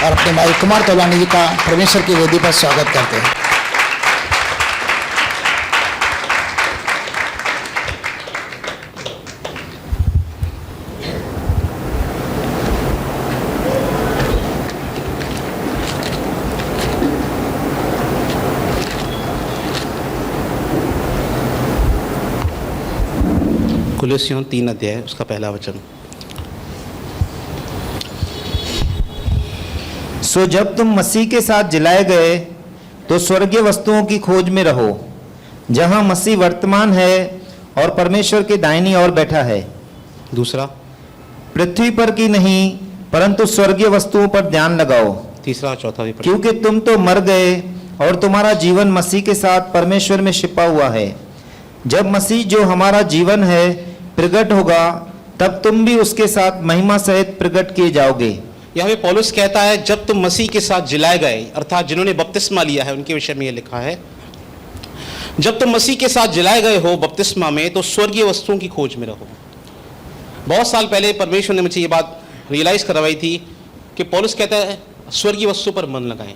और अपने भाई कुमार तोलानी जी का परमेश्वर की वेदी पर स्वागत करते हैं। कुलुस्सियों 3 अध्याय उसका पहला वचन। सो जब तुम मसीह के साथ जिलाए गए तो स्वर्गीय वस्तुओं की खोज में रहो, जहां मसीह वर्तमान है और परमेश्वर के दाहिनी ओर बैठा है। दूसरा, पृथ्वी पर की नहीं परंतु स्वर्गीय वस्तुओं पर ध्यान लगाओ, तीसरा और चौथा भी पढ़ो। क्योंकि तुम तो मर गए और तुम्हारा जीवन मसीह के साथ परमेश्वर में छिपा हुआ है। जब मसीह जो हमारा जीवन है प्रकट होगा, तब तुम भी उसके साथ महिमा सहित प्रकट किए जाओगे। यहाँ पे पौलुस कहता है जब तुम मसीह के साथ जिलाए गए, अर्थात जिन्होंने बपतिस्मा लिया है उनके विषय में ये लिखा है, जब तुम मसीह के साथ जिलाए गए हो बपतिस्मा में, तो स्वर्गीय वस्तुओं की खोज में रहो। बहुत साल पहले परमेश्वर ने मुझे ये बात रियलाइज करवाई थी कि पौलुस कहता है स्वर्गीय वस्तु पर मन लगाएं,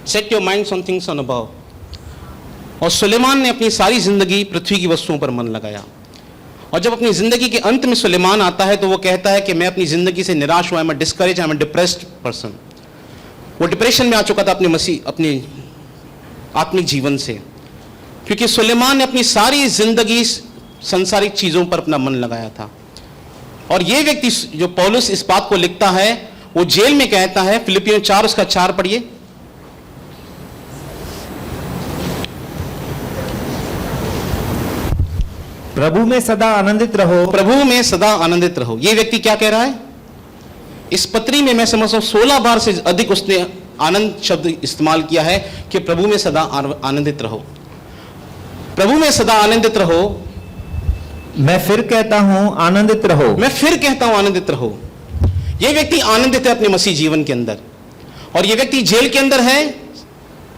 set your mind on things on above. और सुलेमान ने अपनी सारी जिंदगी पृथ्वी की वस्तुओं पर मन लगाया, और जब अपनी जिंदगी के अंत में सुलेमान आता है तो वो कहता है कि मैं अपनी जिंदगी से निराश हुआ, मैं discourage, I am depressed person. वो डिप्रेशन में आ चुका था अपने आत्मिक जीवन से, क्योंकि सुलेमान ने अपनी सारी जिंदगी संसारिक चीजों पर अपना मन लगाया था। और ये व्यक्ति जो पौलुस इस बात को लिखता है, वो जेल में कहता है, फिलिपियों 4 उसका 4 पढ़िए। प्रभु में सदा आनंदित रहो, प्रभु में सदा आनंदित रहो। ये व्यक्ति क्या कह रहा है इस पत्री में? मैं समझता हूं 16 बार से अधिक उसने आनंद शब्द इस्तेमाल किया है कि प्रभु में सदा आनंदित रहो, प्रभु में सदा आनंदित रहो। मैं फिर कहता हूं आनंदित रहो, मैं फिर कहता हूं आनंदित रहो। यह व्यक्ति आनंदित है अपने मसीह जीवन के अंदर, और यह व्यक्ति जेल के अंदर है,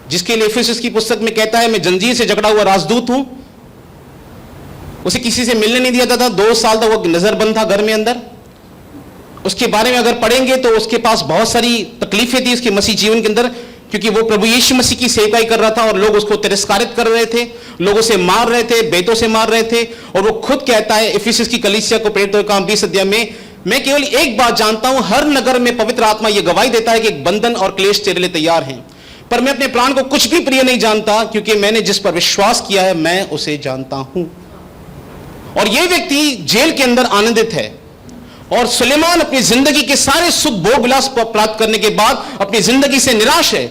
जिसके लिए इफिसुस की पुस्तक में कहता है मैं जंजीर से जकड़ा हुआ राजदूत हूं। उसे किसी से मिलने नहीं दिया जाता, 2 साल तक वो नजरबंद था घर में अंदर। उसके बारे में अगर पढ़ेंगे तो उसके पास बहुत सारी तकलीफें थी उसके मसीह जीवन के अंदर, क्योंकि वो प्रभु यीशु मसीह की सेवकाई कर रहा था और लोग उसको तिरस्कारित कर रहे थे, लोगों से मार रहे थे, बेतों से मार रहे थे। और वो खुद कहता है इफिसुस की कलीसिया को प्रेरितों के काम 20 अध्याय में, मैं केवल एक बात जानता हूं, हर नगर में पवित्र आत्मा यह गवाही देता है कि एक बंधन और क्लेश तेरे लिए तैयार हैं, पर मैं अपने प्राण को कुछ भी प्रिय नहीं जानता, क्योंकि मैंने जिस पर विश्वास किया है मैं उसे जानता हूं। और यह व्यक्ति जेल के अंदर आनंदित है, और सुलेमान अपनी जिंदगी के सारे सुख भोग विलास प्राप्त करने के बाद अपनी जिंदगी से निराश है,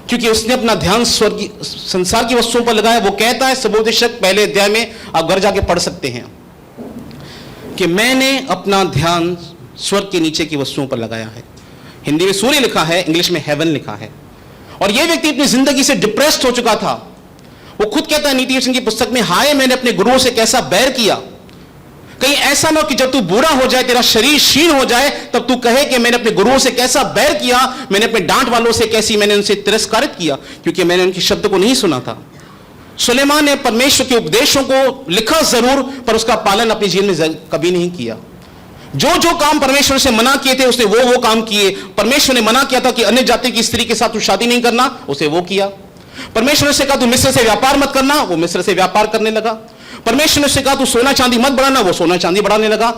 क्योंकि उसने अपना ध्यान स्वर्गीय संसार की वस्तुओं पर लगाया। वो कहता है सबोपदेशक पहले अध्याय में, आप घर जाके पढ़ सकते हैं, कि मैंने अपना ध्यान स्वर्ग के नीचे की वस्तुओं पर लगाया है। हिंदी में सूर्य लिखा है, इंग्लिश में हेवन लिखा है। और यह व्यक्ति अपनी जिंदगी से डिप्रेस्ड हो चुका था। वो खुद कहता है नीति वचन की पुस्तक में, हाय मैंने अपने गुरुओं से कैसा बैर किया। कहीं ऐसा ना हो कि जब तू बूढ़ा हो जाए, तेरा शरीर क्षीण हो जाए, तब तू कहे कि मैंने अपने गुरुओं से कैसा बैर किया, मैंने अपने डांट वालों से कैसी मैंने उनसे तिरस्कारित किया, क्योंकि मैंने उनके शब्द को नहीं सुना था। सुलेमान ने परमेश्वर के उपदेशों को लिखा जरूर, पर उसका पालन अपने जीवन में कभी नहीं किया। जो जो काम परमेश्वर से मना किए थे उसने वो काम किए। परमेश्वर ने मना किया था कि अन्य जाति की स्त्री के साथ तू शादी नहीं करना, उसे वो किया। परमेश्वर ने कहा तू मिस्र से व्यापार मत करना, वो मिस्र से व्यापार करने लगा। परमेश्वर ने कहा तू सोना चांदी मत बढ़ाना, वो सोना चांदी बढ़ाने लगा।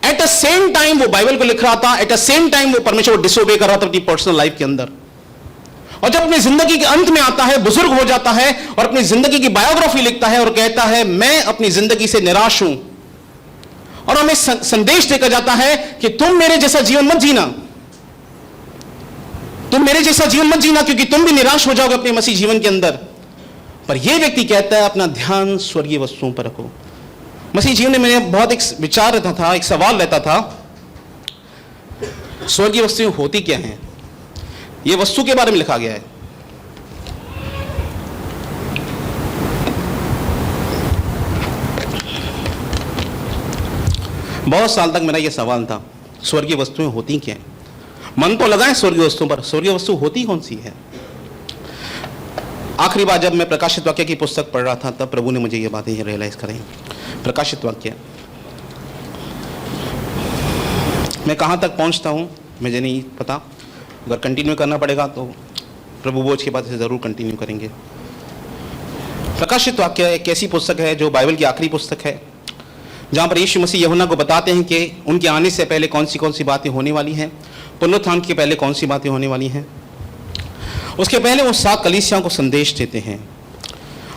एट द सेम टाइम वो बाइबल को लिख रहा था, एट द सेम टाइम वो परमेश्वर को डिसोबे कर रहा था अपनी पर्सनल लाइफ के अंदर। और जब अपनी जिंदगी के अंत में आता है, बुजुर्ग हो जाता है और अपनी जिंदगी की बायोग्राफी लिखता है और कहता है मैं अपनी जिंदगी से निराश हूं, और हमें संदेश देकर जाता है कि तुम मेरे जैसा जीवन मत जीना, तुम मेरे जैसा जीवन मत जीना, क्योंकि तुम भी निराश हो जाओगे अपने मसीह जीवन के अंदर। पर यह व्यक्ति कहता है अपना ध्यान स्वर्गीय वस्तुओं पर रखो। मसीह जीवन में मेरे बहुत एक विचार रहता था, एक सवाल रहता था, स्वर्गीय वस्तुएं होती क्या हैं? यह वस्तु के बारे में लिखा गया है। बहुत साल तक मेरा यह सवाल था, स्वर्गीय वस्तुएं होती क्या हैं? मन तो लगाएं स्वर्गीय वस्तुओं पर, स्वर्गीय वस्तु होती कौन सी है? आखिरी बार जब मैं प्रकाशित वाक्य की पुस्तक पढ़ रहा था, तब प्रभु ने मुझे ये बातें रियलाइज कराई। प्रकाशित वाक्य, मैं कहाँ तक पहुँचता हूँ मुझे नहीं पता, अगर कंटिन्यू करना पड़ेगा तो प्रभु बोझ के बाद इसे ज़रूर कंटिन्यू करेंगे। प्रकाशित वाक्य एक ऐसी पुस्तक है जो बाइबल की आखिरी पुस्तक है, जहाँ पर यीशु मसीह यूहन्ना को बताते हैं कि उनके आने से पहले कौन सी बातें होने वाली हैं, पुनरुत्थान के पहले कौन सी बातें होने वाली हैं। उसके पहले वो 7 कलीसियाओं को संदेश देते हैं,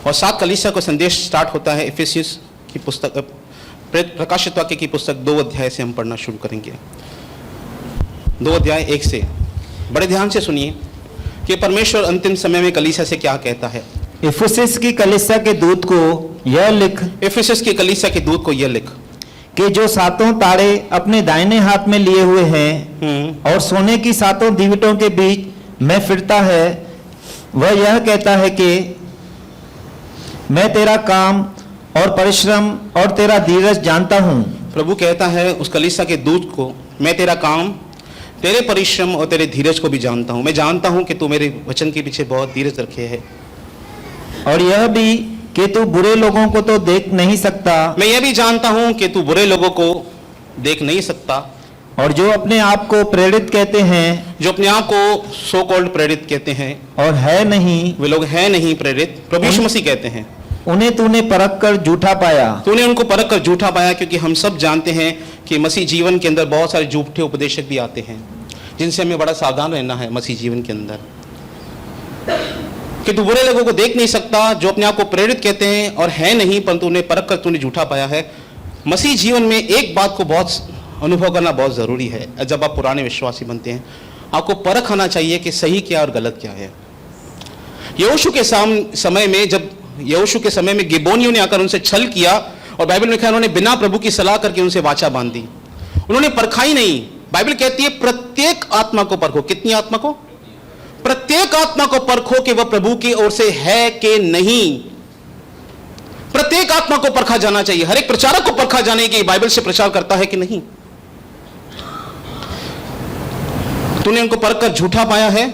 और 7 कलीसिया को संदेश स्टार्ट होता है इफिसियस की पुस्तक, प्रकाशित वाक्य की पुस्तक 2 अध्याय से हम पढ़ना शुरू करेंगे। 2 अध्याय 1 से। बड़े ध्यान से सुनिए कि परमेश्वर अंतिम समय में कलीसिया से क्या कहता है। इफिसुस की कलीसिया के दूत को यह लिख, इफिसस की कलीसिया के दूत को यह लिख कि जो 7 तारे अपने दाहिने हाथ में लिए हुए हैं और सोने की 7 दीवटों के बीच में फिरता है, वह यह कहता है कि मैं तेरा काम और परिश्रम और तेरा धीरज जानता हूँ। प्रभु कहता है उस कलीसिया के दूत को, मैं तेरा काम, तेरे परिश्रम और तेरे धीरज को भी जानता हूँ। मैं जानता हूँ कि तू मेरे वचन के पीछे बहुत धीरज रखे है, और यह भी कि तू बुरे लोगों को तो देख नहीं सकता, मैं यह भी जानता हूँ कि तू बुरे लोगों को देख नहीं सकता, और जो अपने आप को प्रेरित कहते हैं, जो अपने आप को सो कॉल्ड प्रेरित कहते हैं और है नहीं, वे लोग हैं नहीं प्रेरित। प्रभु यीशु मसीह कहते हैं उन्हें तूने परख कर झूठा पाया। तूने उनको परख कर झूठा पाया, क्योंकि हम सब जानते हैं कि मसीह जीवन के अंदर बहुत सारे झूठे उपदेशक भी आते हैं, जिनसे हमें बड़ा सावधान रहना है मसीह जीवन के अंदर, कि तू बुरे लोगों को देख नहीं सकता, जो अपने आप को प्रेरित कहते हैं और है नहीं, परंतु उन्हें परख कर तूने झूठा पाया है। मसीह जीवन में एक बात को बहुत अनुभव करना बहुत ज़रूरी है। जब आप पुराने विश्वासी बनते हैं, आपको परख आना चाहिए कि सही क्या और गलत क्या है। यहोशू के समय में, जब यहोशू के समय में गिबोनियों ने आकर उनसे छल किया, और बाइबल में लिखा है उन्होंने बिना प्रभु की सलाह करके उनसे वाचा बांधी, उन्होंने परखाई नहीं। बाइबल कहती है प्रत्येक आत्मा को परखो। कितनी आत्मा को? प्रत्येक आत्मा को परखो कि वह प्रभु की ओर से है कि नहीं। प्रत्येक आत्मा को परखा जाना चाहिए। हर एक प्रचारक को परखा जाने की बाइबल से प्रचार करता है कि नहीं। तूने उनको परख कर झूठा पाया है,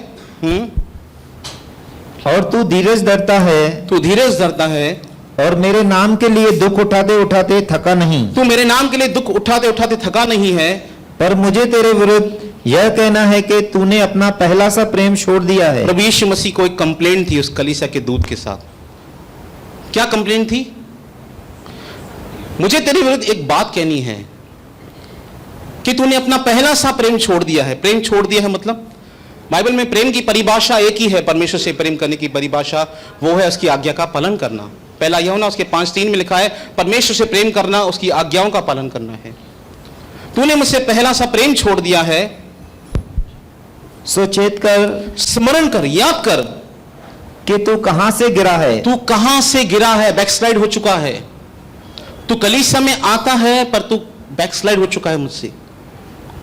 और तू धीरज धरता है, तू धीरज धरता है, और मेरे नाम के लिए दुख उठाते उठाते थका नहीं। तू मेरे नाम के लिए दुख उठाते उठाते थका नहीं है। पर मुझे तेरे विरुद्ध यह कहना है कि तूने अपना पहला सा प्रेम छोड़ दिया है। प्रभु यीशु मसीह को एक कंप्लेंट थी उस कलीसिया के दूत के साथ। क्या कंप्लेंट थी? मुझे तेरे विरुद्ध एक बात कहनी है कि तूने अपना पहला सा प्रेम छोड़ दिया है। प्रेम छोड़ दिया है मतलब बाइबल में प्रेम की परिभाषा एक ही है। परमेश्वर से प्रेम करने की परिभाषा वो है उसकी आज्ञा का पालन करना। पहला यूहन्ना उसके 5:3 में लिखा है परमेश्वर से प्रेम करना उसकी आज्ञाओं का पालन करना है। तूने मुझसे पहला सा प्रेम छोड़ दिया है, सो चेत कर, स्मरण कर, याद कर कि तू कहां से गिरा है। तू कहां से गिरा है, बैकस्लाइड हो चुका है। तू कलीसिया में आता है पर तू बैकस्लाइड हो चुका है मुझसे।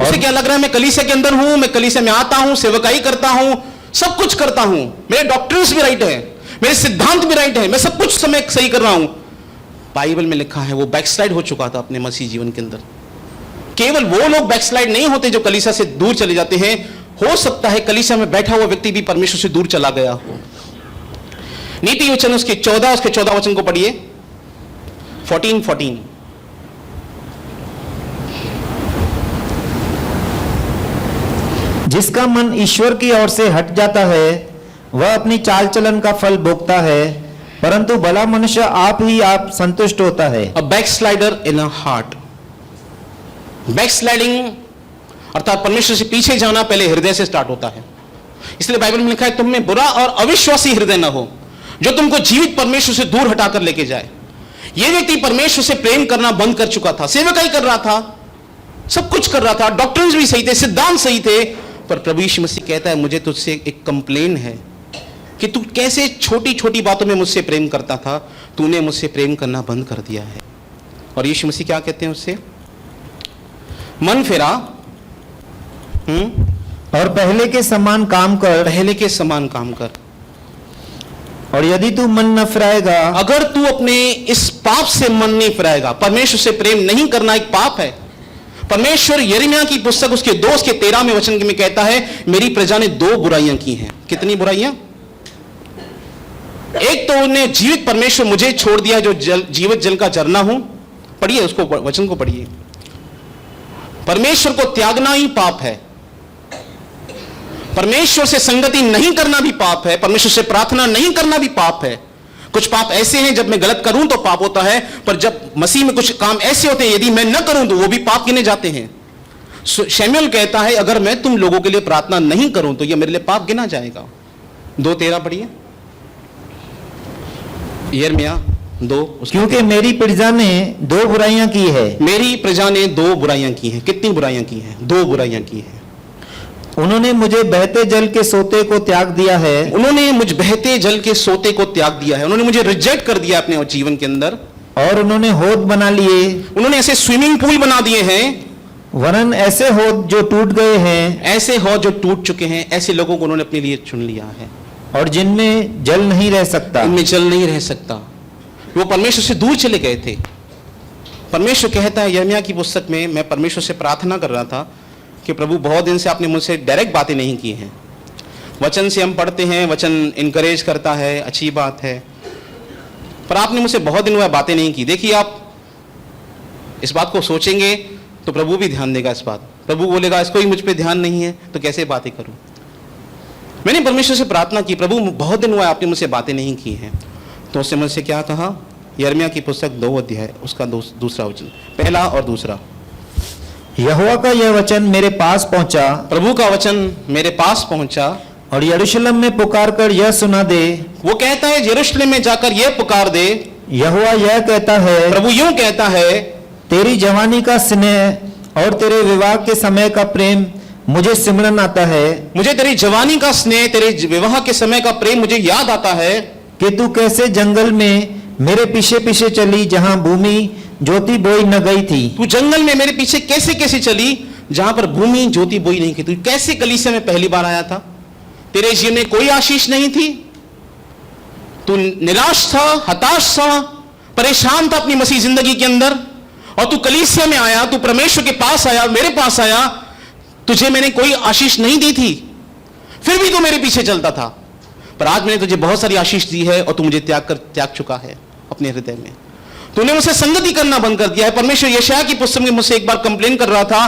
उसे क्या लग रहा है मैं कलीसिया के अंदर हूं, मैं कलीसिया में आता हूं, सेवकाई करता हूं, सब कुछ करता हूं, मेरे डॉक्ट्रिन्स भी राइट है, मेरे सिद्धांत भी राइट है, मैं सब कुछ समय सही कर रहा हूं। बाइबल में लिखा है वो बैकस्लाइड हो चुका था अपने मसीह जीवन के अंदर। केवल वो लोग बैकस्लाइड नहीं होते जो कलीसिया से दूर चले जाते हैं। हो सकता है कलीसिया में बैठा हुआ व्यक्ति भी परमेश्वर से दूर चला गया हो। नीति वचन उसके 14 वचन को पढ़िए, 14। जिसका मन ईश्वर की ओर से हट जाता है वह अपनी चाल चलन का फल भोगता है, परंतु भला मनुष्य आप ही आप संतुष्ट होता है। अ बैकस्लाइडर इन अ हार्ट। बैकस्लाइडिंग अर्थात परमेश्वर से पीछे जाना पहले हृदय से स्टार्ट होता है। इसलिए बाइबल में लिखा है तुम में बुरा और अविश्वासी हृदय न हो जो तुमको जीवित परमेश्वर से दूर हटाकर लेके जाए। यह व्यक्ति परमेश्वर से प्रेम करना बंद कर चुका था, सेवकाई कर रहा था, सब कुछ कर रहा था, डॉक्ट्रिन्स भी सही थे, सिद्धांत सही थे, पर प्रभु यीशु मसीह कहता है मुझे तुझसे एक कंप्लेन है कि तू कैसे छोटी छोटी बातों में मुझसे प्रेम करता था, तूने मुझसे प्रेम करना बंद कर दिया है। और यीशु मसीह क्या कहते हैं उससे? मन फेरा और पहले के समान काम कर। पहले के समान काम कर। और यदि तू मन न फिराएगा, अगर तू अपने इस पाप से मन नहीं फिराएगा, परमेश्वर से प्रेम नहीं करना एक पाप है। परमेश्वर यिर्मयाह की पुस्तक उसके 2:13 में वचन में कहता है मेरी प्रजा ने 2 बुराइयां की हैं। कितनी बुराइयां? एक तो उन्हें जीवित परमेश्वर मुझे छोड़ दिया जो जीवित जल का झरना हूं। पढ़िए उसको, वचन को पढ़िए। परमेश्वर को त्यागना ही पाप है। परमेश्वर से संगति नहीं करना भी पाप है, परमेश्वर से प्रार्थना नहीं करना भी पाप है। कुछ पाप ऐसे हैं जब मैं गलत करूं तो पाप होता है, पर जब मसीह में कुछ काम ऐसे होते हैं यदि मैं न करूं तो वो भी पाप गिने जाते हैं। शमूएल कहता है अगर मैं तुम लोगों के लिए प्रार्थना नहीं करूं तो यह मेरे लिए पाप गिना जाएगा। 2:13 पढ़िए, यिर्मयाह 2। क्योंकि मेरी प्रजा ने 2 बुराइयां की है। मेरी प्रजा ने 2 बुराइयां की हैं। कितनी बुराइयां की हैं? 2 बुराइयां की हैं। उन्होंने मुझे बहते जल के सोते को त्याग दिया है। उन्होंने मुझ बहते जल के सोते को त्याग दिया है। उन्होंने मुझे रिजेक्ट कर दिया अपने जीवन के अंदर। और उन्होंने होद बना लिए, उन्होंने ऐसे स्विमिंग पूल बना दिए हैं, वरन ऐसे होद जो टूट गए हैं, ऐसे हो जो टूट चुके हैं। ऐसे लोगों को उन्होंने अपने लिए चुन लिया है और जिनमें जल नहीं रह सकता। इनमें जल नहीं रह सकता। वो परमेश्वर से दूर चले गए थे। परमेश्वर कहता है यिर्मयाह की पुस्तक में, मैं परमेश्वर से प्रार्थना कर रहा था कि प्रभु बहुत दिन से आपने मुझसे डायरेक्ट बातें नहीं की हैं। वचन से हम पढ़ते हैं, वचन इनकरेज करता है, अच्छी बात है, पर आपने मुझसे बहुत दिन हुआ बातें नहीं की। देखिए आप इस बात को सोचेंगे तो प्रभु भी ध्यान देगा इस बात। प्रभु बोलेगा इसको ही मुझ पे ध्यान नहीं है तो कैसे बातें करूं। मैंने परमेश्वर से प्रार्थना की, प्रभु बहुत दिन हुआ आपने मुझसे बातें नहीं की हैं। तो उसने मुझसे क्या कहा? यिर्मयाह की पुस्तक 2 अध्याय उसका दूसरा वचन, पहला और दूसरा। यहोवा का यह वचन मेरे पास पहुंचा, प्रभु का वचन मेरे पास पहुंचा, और यरूशलेम में पुकार कर यह सुना दे। वो कहता है यरूशलेम में जाकर यह पुकार दे। यहोवा यह कहता है, प्रभु यूं कहता है, तेरी जवानी का स्नेह और तेरे विवाह के समय का प्रेम मुझे सिमरन आता है। मुझे तेरी जवानी का स्नेह, तेरे विवाह के समय का प्रेम मुझे याद आता है कि तू कैसे जंगल में मेरे पीछे पीछे चली, जहां भूमि ज्योति बोई न गई थी। तू जंगल में मेरे पीछे कैसे कैसे चली जहां पर भूमि ज्योति बोई नहीं की। तू कैसे कलीसिया में पहली बार आया था? तेरे जीवन में कोई आशीष नहीं थी, तू निराश था, हताश था, परेशान था अपनी मसीह जिंदगी के अंदर, और तू कलीसिया में आया, तू परमेश्वर के पास आया, मेरे पास आया, तुझे मैंने कोई आशीष नहीं दी थी, फिर भी तू मेरे पीछे चलता था। पर आज मैंने तुझे बहुत सारी आशीष दी है और तू मुझे त्याग चुका है अपने हृदय में। तूने मुझसे संगति करना बंद कर दिया है। परमेश्वर यशायाह की पुस्तक में मुझसे एक बार कंप्लेन कर रहा था,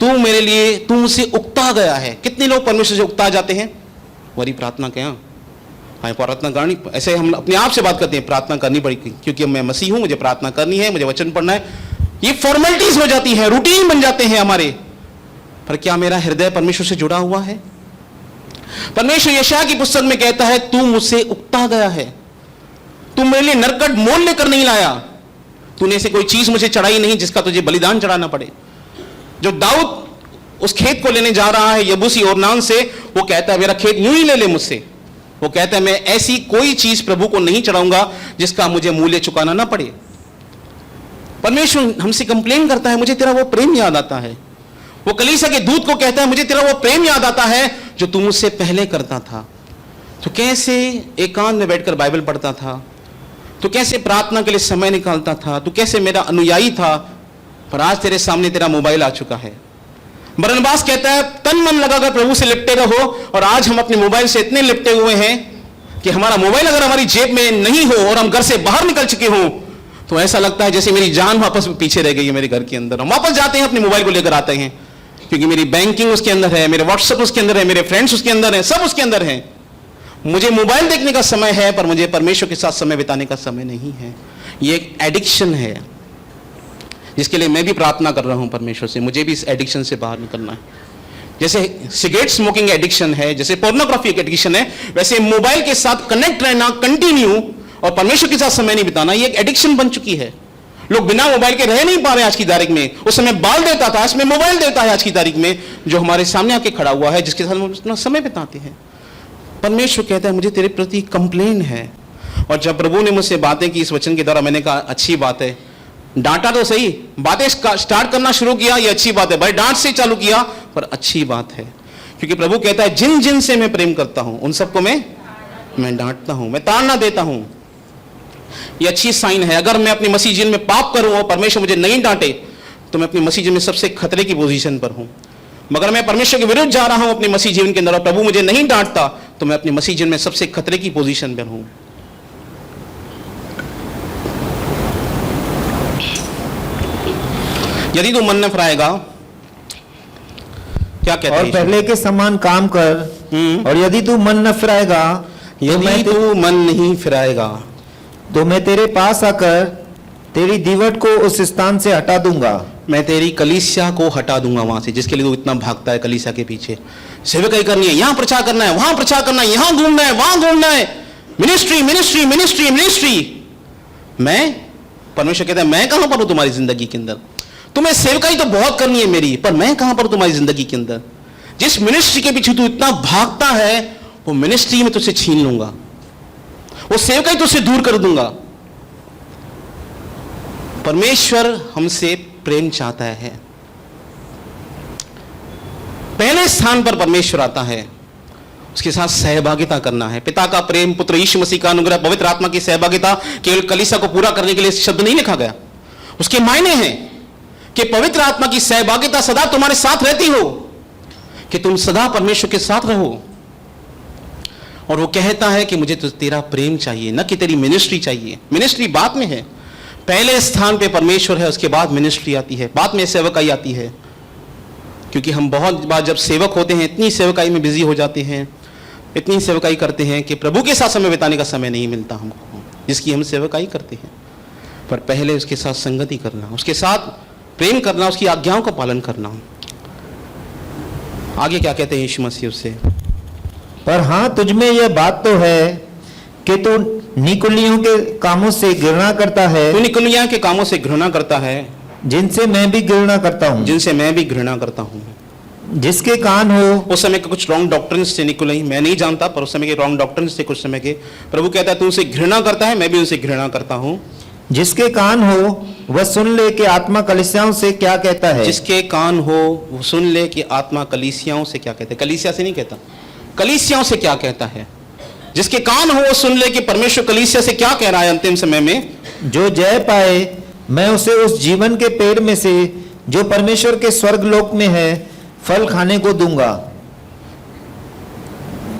तू मेरे लिए, तू मुझसे उकता गया है। कितने लोग परमेश्वर से उकता जाते हैं? वही प्रार्थना क्या, हाँ प्रार्थना करनी, ऐसे हम अपने आप से बात करते हैं, प्रार्थना करनी पड़ेगी क्योंकि मैं मसीह हूं, मुझे प्रार्थना करनी है, मुझे वचन पढ़ना है। ये फॉर्मेलिटीज हो जाती है, रूटीन बन जाते हैं हमारे। पर क्या मेरा हृदय परमेश्वर से जुड़ा हुआ है? परमेश्वर यशायाह की पुस्तक में कहता है, तू मुझसे उकता गया है, तू मेरे लिए नरकट मोल लेकर नहीं लाया, तूने ऐसे कोई चीज मुझे चढ़ाई नहीं जिसका तुझे बलिदान चढ़ाना पड़े। जो दाऊद उस खेत को लेने जा रहा है यबूसी ओरनान से, वो कहता है मेरा खेत यूं ही ले ले मुझसे। वो कहता है मैं ऐसी कोई चीज प्रभु को नहीं चढ़ाऊंगा जिसका मुझे मूल्य चुकाना ना पड़े। परमेश्वर हमसे कंप्लेन करता है, मुझे तेरा वो प्रेम याद आता है। वो कलीसिया के दूत को कहता है, मुझे तेरा वो प्रेम याद आता है जो तू मुझसे पहले करता था। तो कैसे एकांत में बैठकर बाइबल पढ़ता था, तो कैसे प्रार्थना के लिए समय निकालता था, तो कैसे मेरा अनुयायी था, पर आज तेरे सामने तेरा मोबाइल आ चुका है। बरनबास कहता है तन मन लगाकर प्रभु से लिपटे रहो, और आज हम अपने मोबाइल से इतने लिपटे हुए हैं कि हमारा मोबाइल अगर हमारी जेब में नहीं हो और हम घर से बाहर निकल चुके हो तो ऐसा लगता है जैसे मेरी जान वापस पीछे रह गई है मेरे घर के अंदर। हम वापस जाते हैं, अपने मोबाइल को लेकर आते हैं, क्योंकि मेरी बैंकिंग उसके अंदर है, मेरे व्हाट्सएप उसके अंदर है, मेरे फ्रेंड्स उसके अंदर है, सब उसके अंदर है। मुझे मोबाइल देखने का समय है पर मुझे परमेश्वर के साथ समय बिताने का समय नहीं है। ये एक एडिक्शन है जिसके लिए मैं भी प्रार्थना कर रहा हूं परमेश्वर से, मुझे भी इस एडिक्शन से बाहर निकलना है। जैसे सिगरेट स्मोकिंग एडिक्शन है, जैसे पोर्नोग्राफी एक एडिक्शन है, वैसे मोबाइल के साथ कनेक्ट रहना कंटिन्यू और परमेश्वर के साथ समय नहीं बिताना, ये एक एडिक्शन बन चुकी है। लोग बिना मोबाइल के रह नहीं पा रहे आज की तारीख में। उस समय बाल देता था, आज में मोबाइल देता है आज की तारीख में, जो हमारे सामने आके खड़ा हुआ है, जिसके साथ हम अपना समय बिताते हैं। परमेश्वर कहता है मुझे तेरे प्रति कंप्लेन है। और जब प्रभु ने मुझसे बातें की इस वचन के द्वारा, मैंने कहा अच्छी बात है, डांटा तो सही, बातें स्टार्ट करना शुरू किया, ये अच्छी बात है भाई, डांट से चालू किया पर अच्छी बात है, क्योंकि प्रभु कहता है जिन जिन से मैं प्रेम करता हूं उन सबको मैं डांटता हूं, मैं ताड़ना देता हूं। ये अच्छी साइन है। अगर मैं अपनी मसीह जीवन में पाप करूं और परमेश्वर मुझे नहीं डांटे तो मैं अपनी मसीह जीवन में सबसे खतरे की पोजीशन पर हूं। मगर मैं परमेश्वर के विरुद्ध जा रहा हूं अपने मसीह जीवन के अंदर और प्रभु मुझे नहीं डांटता तो मैं अपनी मसीह जीवन में सबसे खतरे की पोजीशन पर हूं। यदि तू मन न फिराएगा क्या कहते और हैं पहले के समान काम कर, और यदि तू मन न फिराएगा यदि तू मन नहीं फिराएगा तो मैं तेरे पास आकर तेरी दीवट को उस स्थान से हटा दूंगा। मैं तेरी कलीसिया को हटा दूंगा वहां से, जिसके लिए तू इतना भागता है कलीसिया के पीछे। सेवकाई करनी है, यहां प्रचार करना है, वहां प्रचार करना है, यहां घूमना है, वहां घूमना है, मिनिस्ट्री मिनिस्ट्री मिनिस्ट्री मिनिस्ट्री। मैं, परमेश्वर कहता है मैं कहां पर हूं तुम्हारी जिंदगी के अंदर? तुम्हें सेवकाई तो बहुत करनी है मेरी, पर मैं कहां पर हूं तुम्हारी जिंदगी के अंदर? जिस मिनिस्ट्री के पीछे तू इतना भागता है, वो मिनिस्ट्री में तुझसे छीन लूंगा, वो सेवकाई तुझसे दूर कर दूंगा। परमेश्वर हमसे प्रेम चाहता है। पहले स्थान पर परमेश्वर आता है, उसके साथ सहभागिता करना है। पिता का प्रेम, पुत्र यीशु मसीह का अनुग्रह, पवित्र आत्मा की सहभागिता केवल कलीसिया को पूरा करने के लिए शब्द नहीं लिखा गया। उसके मायने हैं कि पवित्र आत्मा की सहभागिता सदा तुम्हारे साथ रहती हो, कि तुम सदा परमेश्वर के साथ रहो। और वो कहता है कि मुझे तो तेरा प्रेम चाहिए, न कि तेरी मिनिस्ट्री चाहिए। मिनिस्ट्री बाद में है, पहले स्थान पे परमेश्वर है, उसके बाद मिनिस्ट्री आती है, बाद में सेवकाई आती है। क्योंकि हम बहुत बार जब सेवक होते हैं इतनी सेवकाई में बिजी हो जाते हैं, इतनी सेवकाई करते हैं कि प्रभु के साथ समय बिताने का समय नहीं मिलता हमको, जिसकी हम सेवकाई करते हैं। पर पहले उसके साथ संगति करना, उसके साथ प्रेम करना, उसकी आज्ञाओं का पालन करना। आगे क्या कहते हैं यीशु मसीह उससे? पर हाँ, तुझमें यह बात तो है कि तू निकुलियों के कामों से घृणा करता है, तू निकुलियों के कामों से घृणा करता है, जिनसे मैं भी घृणा करता हूँ। जिनसे मैं भी घृणा करता हूँ। जिसके कान हो, उस समय के कुछ रॉन्ग डॉक्ट्रिन्स थे निकुलई, मैं नहीं जानता, पर उस समय के रॉन्ग डॉक्ट्रिन्स थे कुछ समय के। प्रभु कहता है तू उनसे घृणा करता है, मैं भी उनसे घृणा करता हूँ। जिसके कान हो वह सुन ले कि आत्मा कलीसियाओं से क्या कहता है। जिसके कान हो वो सुन ले कि आत्मा कलीसियाओं से क्या कहता है। कलीसिया से नहीं कहता, कलीसियाओं से क्या कहता है। जिसके कान हो वो सुन ले कि परमेश्वर कलीसिया से क्या कह रहा है अंतिम समय में। जो जय पाए मैं उसे उस जीवन के पेड़ में से जो परमेश्वर के स्वर्ग लोक में है फल खाने को दूंगा।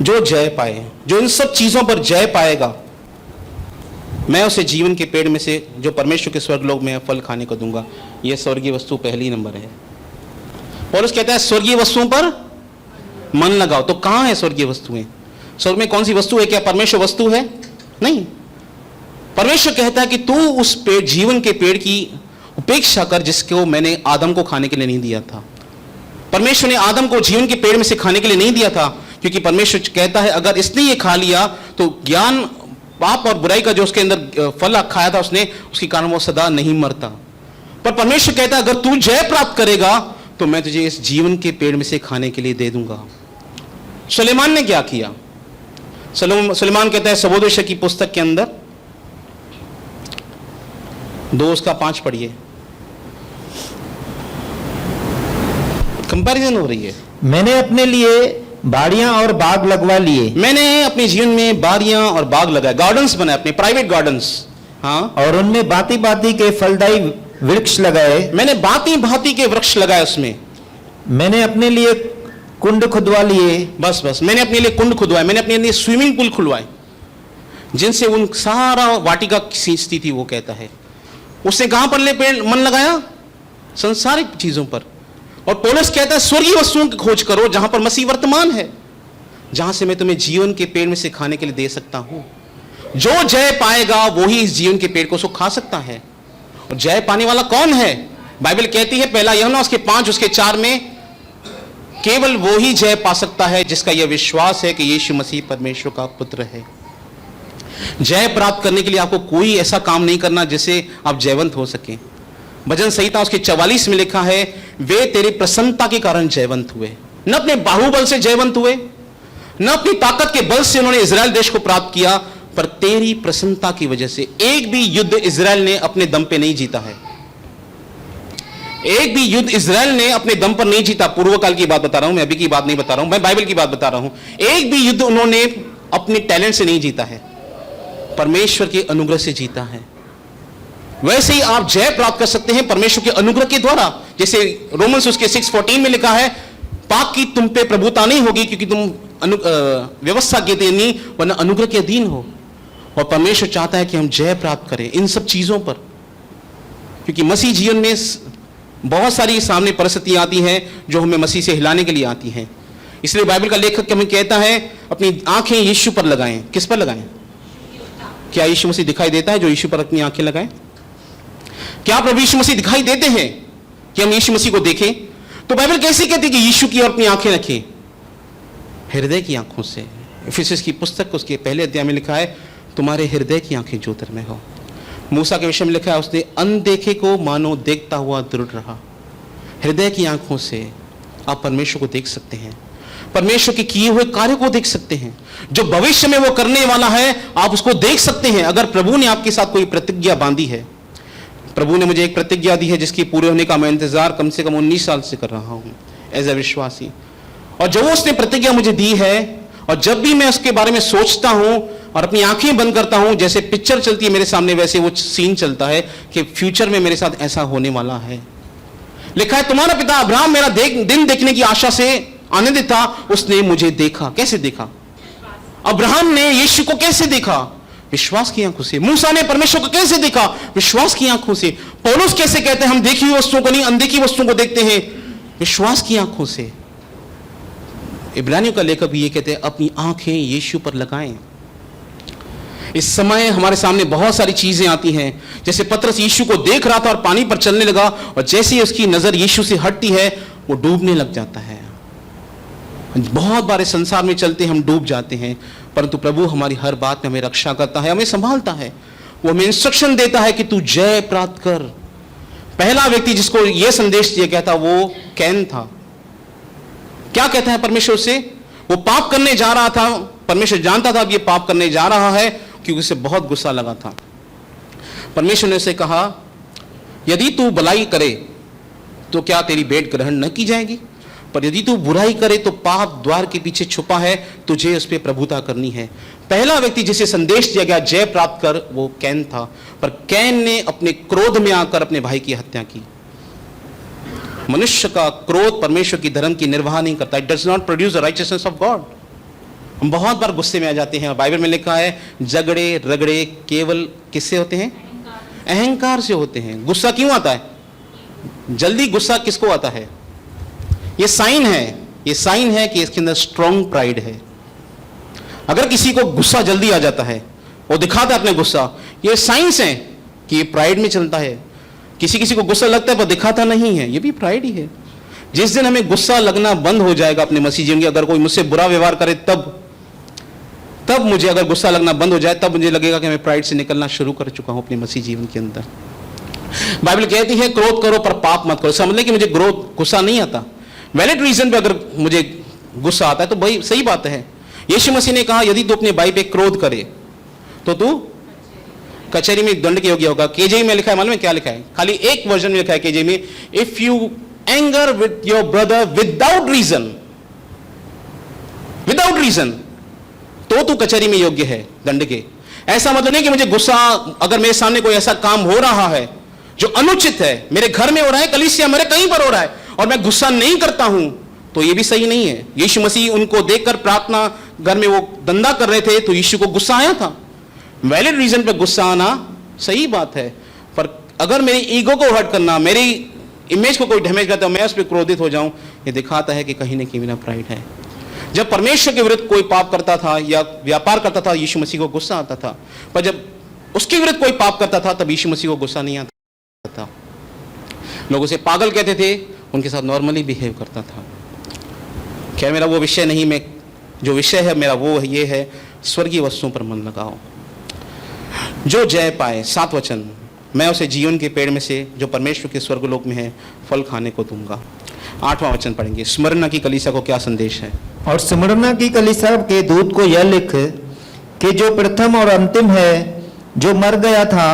जो जय पाए, जो इन सब चीजों पर जय पाएगा, मैं उसे जीवन के पेड़ में से जो परमेश्वर के स्वर्ग लोक में है फल खाने को दूंगा। यह स्वर्गीय वस्तु पहली नंबर है। पौलुस कहता है स्वर्गीय वस्तुओं पर मन लगाओ। तो कहां है स्वर्गीय वस्तुएं? स्वर्ग में कौन सी वस्तु है? क्या परमेश्वर वस्तु है? नहीं। परमेश्वर कहता है कि तू उस पेड़, जीवन के पेड़ की उपेक्षा कर जिसको मैंने आदम को खाने के लिए नहीं दिया था। परमेश्वर ने आदम को जीवन के पेड़ में से खाने के लिए नहीं दिया था, क्योंकि परमेश्वर कहता है अगर इसने ये खा लिया तो ज्ञान, पाप और बुराई का जो उसके अंदर फल खाया था उसने, उसके कारण वो सदा नहीं मरता। पर परमेश्वर कहता है अगर तू जय प्राप्त करेगा तो मैं तुझे इस जीवन के पेड़ में से खाने के लिए दे दूंगा। सुलेमान ने क्या किया? सुलेमान कहता है सबोदेश की पुस्तक के अंदर 2:5 पढ़िए। कंपैरिजन हो रही है। मैंने अपने लिए बाड़ियां और बाग लगवा लिए। मैंने अपने जीवन में बाड़ियां और बाग लगाए, गार्डन्स बनाए, अपने प्राइवेट गार्डन्स। हाँ, और उनमें भांति भांति के फलदायी वृक्ष लगाए। मैंने भांति भांति के वृक्ष लगाए उसमें। मैंने अपने लिए कुंड खुदवा लिए। बस मैंने अपने लिए कुंड खुदवाए, मैंने अपने लिए स्विमिंग पूल खुलवाए, जिनसे उन सारा वाटिका सींचती थी। वो कहता है उसने कहां पर ले पेड़ मन लगाया? संसारिक चीजों पर। और पौलुस कहता है स्वर्गीय वस्तुओं की खोज करो जहां पर मसीह वर्तमान है, जहां से मैं तुम्हें जीवन के पेड़ में से खाने के लिए दे सकता हूं। जो जय पाएगा वो ही इस जीवन के पेड़ को खा सकता है। और जय पाने वाला कौन है? बाइबल कहती है पहला यूहन्ना उसके 5 उसके 4 में केवल वो ही जय पा सकता है जिसका यह विश्वास है कि यीशु मसीह परमेश्वर का पुत्र है। जय प्राप्त करने के लिए आपको कोई ऐसा काम नहीं करना जिससे आप जयवंत हो सके। भजन संहिता उसके 44 में लिखा है वे तेरी प्रसन्नता के कारण जयवंत हुए। न अपने बाहुबल से जयवंत हुए, न अपनी ताकत के बल से उन्होंने इजराइल देश को प्राप्त किया, पर तेरी प्रसन्नता की वजह से। एक भी युद्ध इजराइल ने अपने दम पे नहीं जीता है। एक भी युद्ध इजराइल ने अपने दम पर नहीं जीता। पूर्व काल की बात बता रहा हूं मैं, अभी की बात नहीं बता रहा हूं मैं, बाइबल की बात बता रहा हूं। एक भी युद्ध उन्होंने अपने टैलेंट से नहीं जीता है, परमेश्वर के अनुग्रह से जीता है। वैसे ही आप जय प्राप्त कर सकते हैं परमेश्वर के अनुग्रह के द्वारा। जैसे रोमन्स उसके 6:14 में लिखा है पाप की तुम पे प्रभुता नहीं होगी क्योंकि तुम व्यवस्था के अधीन नहीं वरना अनुग्रह के अधीन हो। और परमेश्वर चाहता है कि हम जय प्राप्त करें इन सब चीजों पर, क्योंकि मसीह जीवन में बहुत सारी सामने परिस्थितियां आती हैं जो हमें मसीह से हिलाने के लिए आती हैं। इसलिए बाइबल का लेखक हमें कहता है अपनी आंखें यीशु पर लगाएं। किस पर लगाएं? क्या यीशु मसीह दिखाई देता है जो यीशु पर अपनी आंखें लगाएं? क्या प्रभु यीशु मसीह दिखाई देते हैं कि हम यीशु मसीह को देखें? तो बाइबल कैसे कहती है कि यीशु की और अपनी आंखें रखें? हृदय की आंखों से। इफिसियंस की पुस्तक उसके पहले अध्याय में लिखा है तुम्हारे हृदय की आंखें ज्योतिर में हो। मूसा के विषय में लिखा है उसने अनदेखे को मानो देखता हुआ दृढ़ रहा। हृदय की आंखों से आप परमेश्वर को देख सकते हैं, परमेश्वर के किए हुए कार्य को देख सकते हैं, जो भविष्य में वो करने वाला है आप उसको देख सकते हैं। अगर प्रभु ने आपके साथ कोई प्रतिज्ञा बांधी है, प्रभु ने मुझे एक प्रतिज्ञा दी है जिसकी पूरे होने का मैं इंतजार कम से कम 19 साल से कर रहा हूं एज ए विश्वासी, और जो उसने प्रतिज्ञा मुझे दी है, और जब भी मैं उसके बारे में सोचता हूं और अपनी आंखें बंद करता हूं, जैसे पिक्चर चलती है मेरे सामने वैसे वो सीन चलता है कि फ्यूचर में मेरे साथ ऐसा होने वाला है। लिखा है तुम्हारा पिता अब्राहम मेरा दिन देखने की आशा से आनंदित था, उसने मुझे देखा। कैसे देखा? अब्राहम ने यीशु को कैसे देखा? विश्वास की आंखों से। मूसा ने परमेश्वर को कैसे देखा? विश्वास की आंखों से। पौलुस कैसे कहते हैं हम देखी हुई वस्तुओं को नहीं अनदेखी वस्तुओं को देखते हैं विश्वास की आंखों से। इब्रानियों का लेखक भी ये कहते हैं अपनी आंखें यीशु पर लगाएं। इस समय हमारे सामने बहुत सारी चीजें आती हैं, जैसे पतरस यीशु को देख रहा था और पानी पर चलने लगा, और जैसे ही उसकी नजर यीशु से हटती है वो डूबने लग जाता है। बहुत बार इस संसार में चलते हम डूब जाते हैं, परंतु प्रभु हमारी हर बात में हमें रक्षा करता है, हमें संभालता है। वो हमें इंस्ट्रक्शन देता है कि तू जय प्राप्त कर। पहला व्यक्ति जिसको यह संदेश दिया गया था वो कैन था। क्या कहता है परमेश्वर से? वो पाप करने जा रहा था, परमेश्वर जानता था अब ये पाप करने जा रहा है क्योंकि उसे बहुत गुस्सा लगा था। परमेश्वर ने उसे कहा यदि तू भलाई करे तो क्या तेरी भेंट ग्रहण न की जाएगी, पर यदि तू बुराई करे तो पाप द्वार के पीछे छुपा है, तुझे उस पर प्रभुता करनी है। पहला व्यक्ति जिसे संदेश दिया गया जय प्राप्त कर वो कैन था, पर कैन ने अपने क्रोध में आकर अपने भाई की हत्या की। मनुष्य का क्रोध परमेश्वर की धर्म की निर्वाह नहीं करता। It does not produce the righteousness of God. हम बहुत बार गुस्से में आ जाते हैं। बाइबल में लिखा है झगड़े रगड़े केवल किससे होते हैं? अहंकार से होते हैं। गुस्सा क्यों आता है? जल्दी गुस्सा किसको आता है? ये साइन है कि इसके अंदर स्ट्रॉन्ग प्राइड है। अगर किसी को गुस्सा जल्दी आ जाता है, वो दिखाता है अपने गुस्सा, ये साइंस है कि ये प्राइड में चलता है। किसी को गुस्सा लगता है पर दिखाता नहीं है, ये भी प्राइड ही है। जिस दिन हमें गुस्सा लगना बंद हो जाएगा अपने मसीह जीवन के, अगर कोई मुझसे बुरा व्यवहार करे तब मुझे अगर गुस्सा लगना बंद हो जाए, तब मुझे लगेगा कि मैं प्राइड से निकलना शुरू कर चुका हूं अपने मसीह जीवन के अंदर। बाइबल कहती है क्रोध करो पर पाप मत करो। समझ लें कि मुझे गुस्सा नहीं आता, वैलिड रीजन पे अगर मुझे गुस्सा आता है तो भाई सही बात है। यीशु मसीह ने कहा यदि तू अपने भाई पे क्रोध करे तो तू कचहरी में दंड के योग्य होगा। केजेवी में लिखा है, मालूम है क्या लिखा है? खाली एक वर्जन में लिखा है केजेवी में, if you anger with your brother without reason तो तू कचहरी में योग्य है दंड के। ऐसा मतलब नहीं कि मुझे गुस्सा, अगर मेरे सामने कोई ऐसा काम हो रहा है जो अनुचित है, मेरे घर में हो रहा है, कलीसिया मेरे कहीं पर हो रहा है, और मैं गुस्सा नहीं करता हूं, तो ये भी सही नहीं है। यीशु मसीह उनको देखकर प्रार्थना घर में वो धंधा कर रहे थे तो यीशु को गुस्सा आया था। वैलिड रीजन पे गुस्सा आना सही बात है, पर अगर मेरी ईगो को हर्ट करना, मेरी इमेज को कोई डैमेज करता है, मैं उस पर क्रोधित हो जाऊं, ये दिखाता है कि कहीं ना कहीं मेरा प्राइड है। जब परमेश्वर के विरुद्ध कोई पाप करता था या व्यापार करता था, यीशु मसीह को गुस्सा आता था, पर जब उसके विरुद्ध कोई पाप करता था तब यीशु मसीह को गुस्सा नहीं आता था। लोग उसे पागल कहते थे, उनके साथ नॉर्मली बिहेव करता था। खैर मेरा वो विषय नहीं, मैं जो विषय है मेरा वो ये है, स्वर्गीय वस्तुओं पर मन लगाओ। जो जय पाए, 7 वचन, मैं उसे जीवन के पेड़ में से जो परमेश्वर के स्वर्गलोक में है फल खाने को दूंगा। 8वां वचन पढ़ेंगे। स्मरणा की कलीसिया को क्या संदेश है? और स्मरणा की कलीसिया के दूत को यह लिख कि जो प्रथम और अंतिम है, जो मर गया था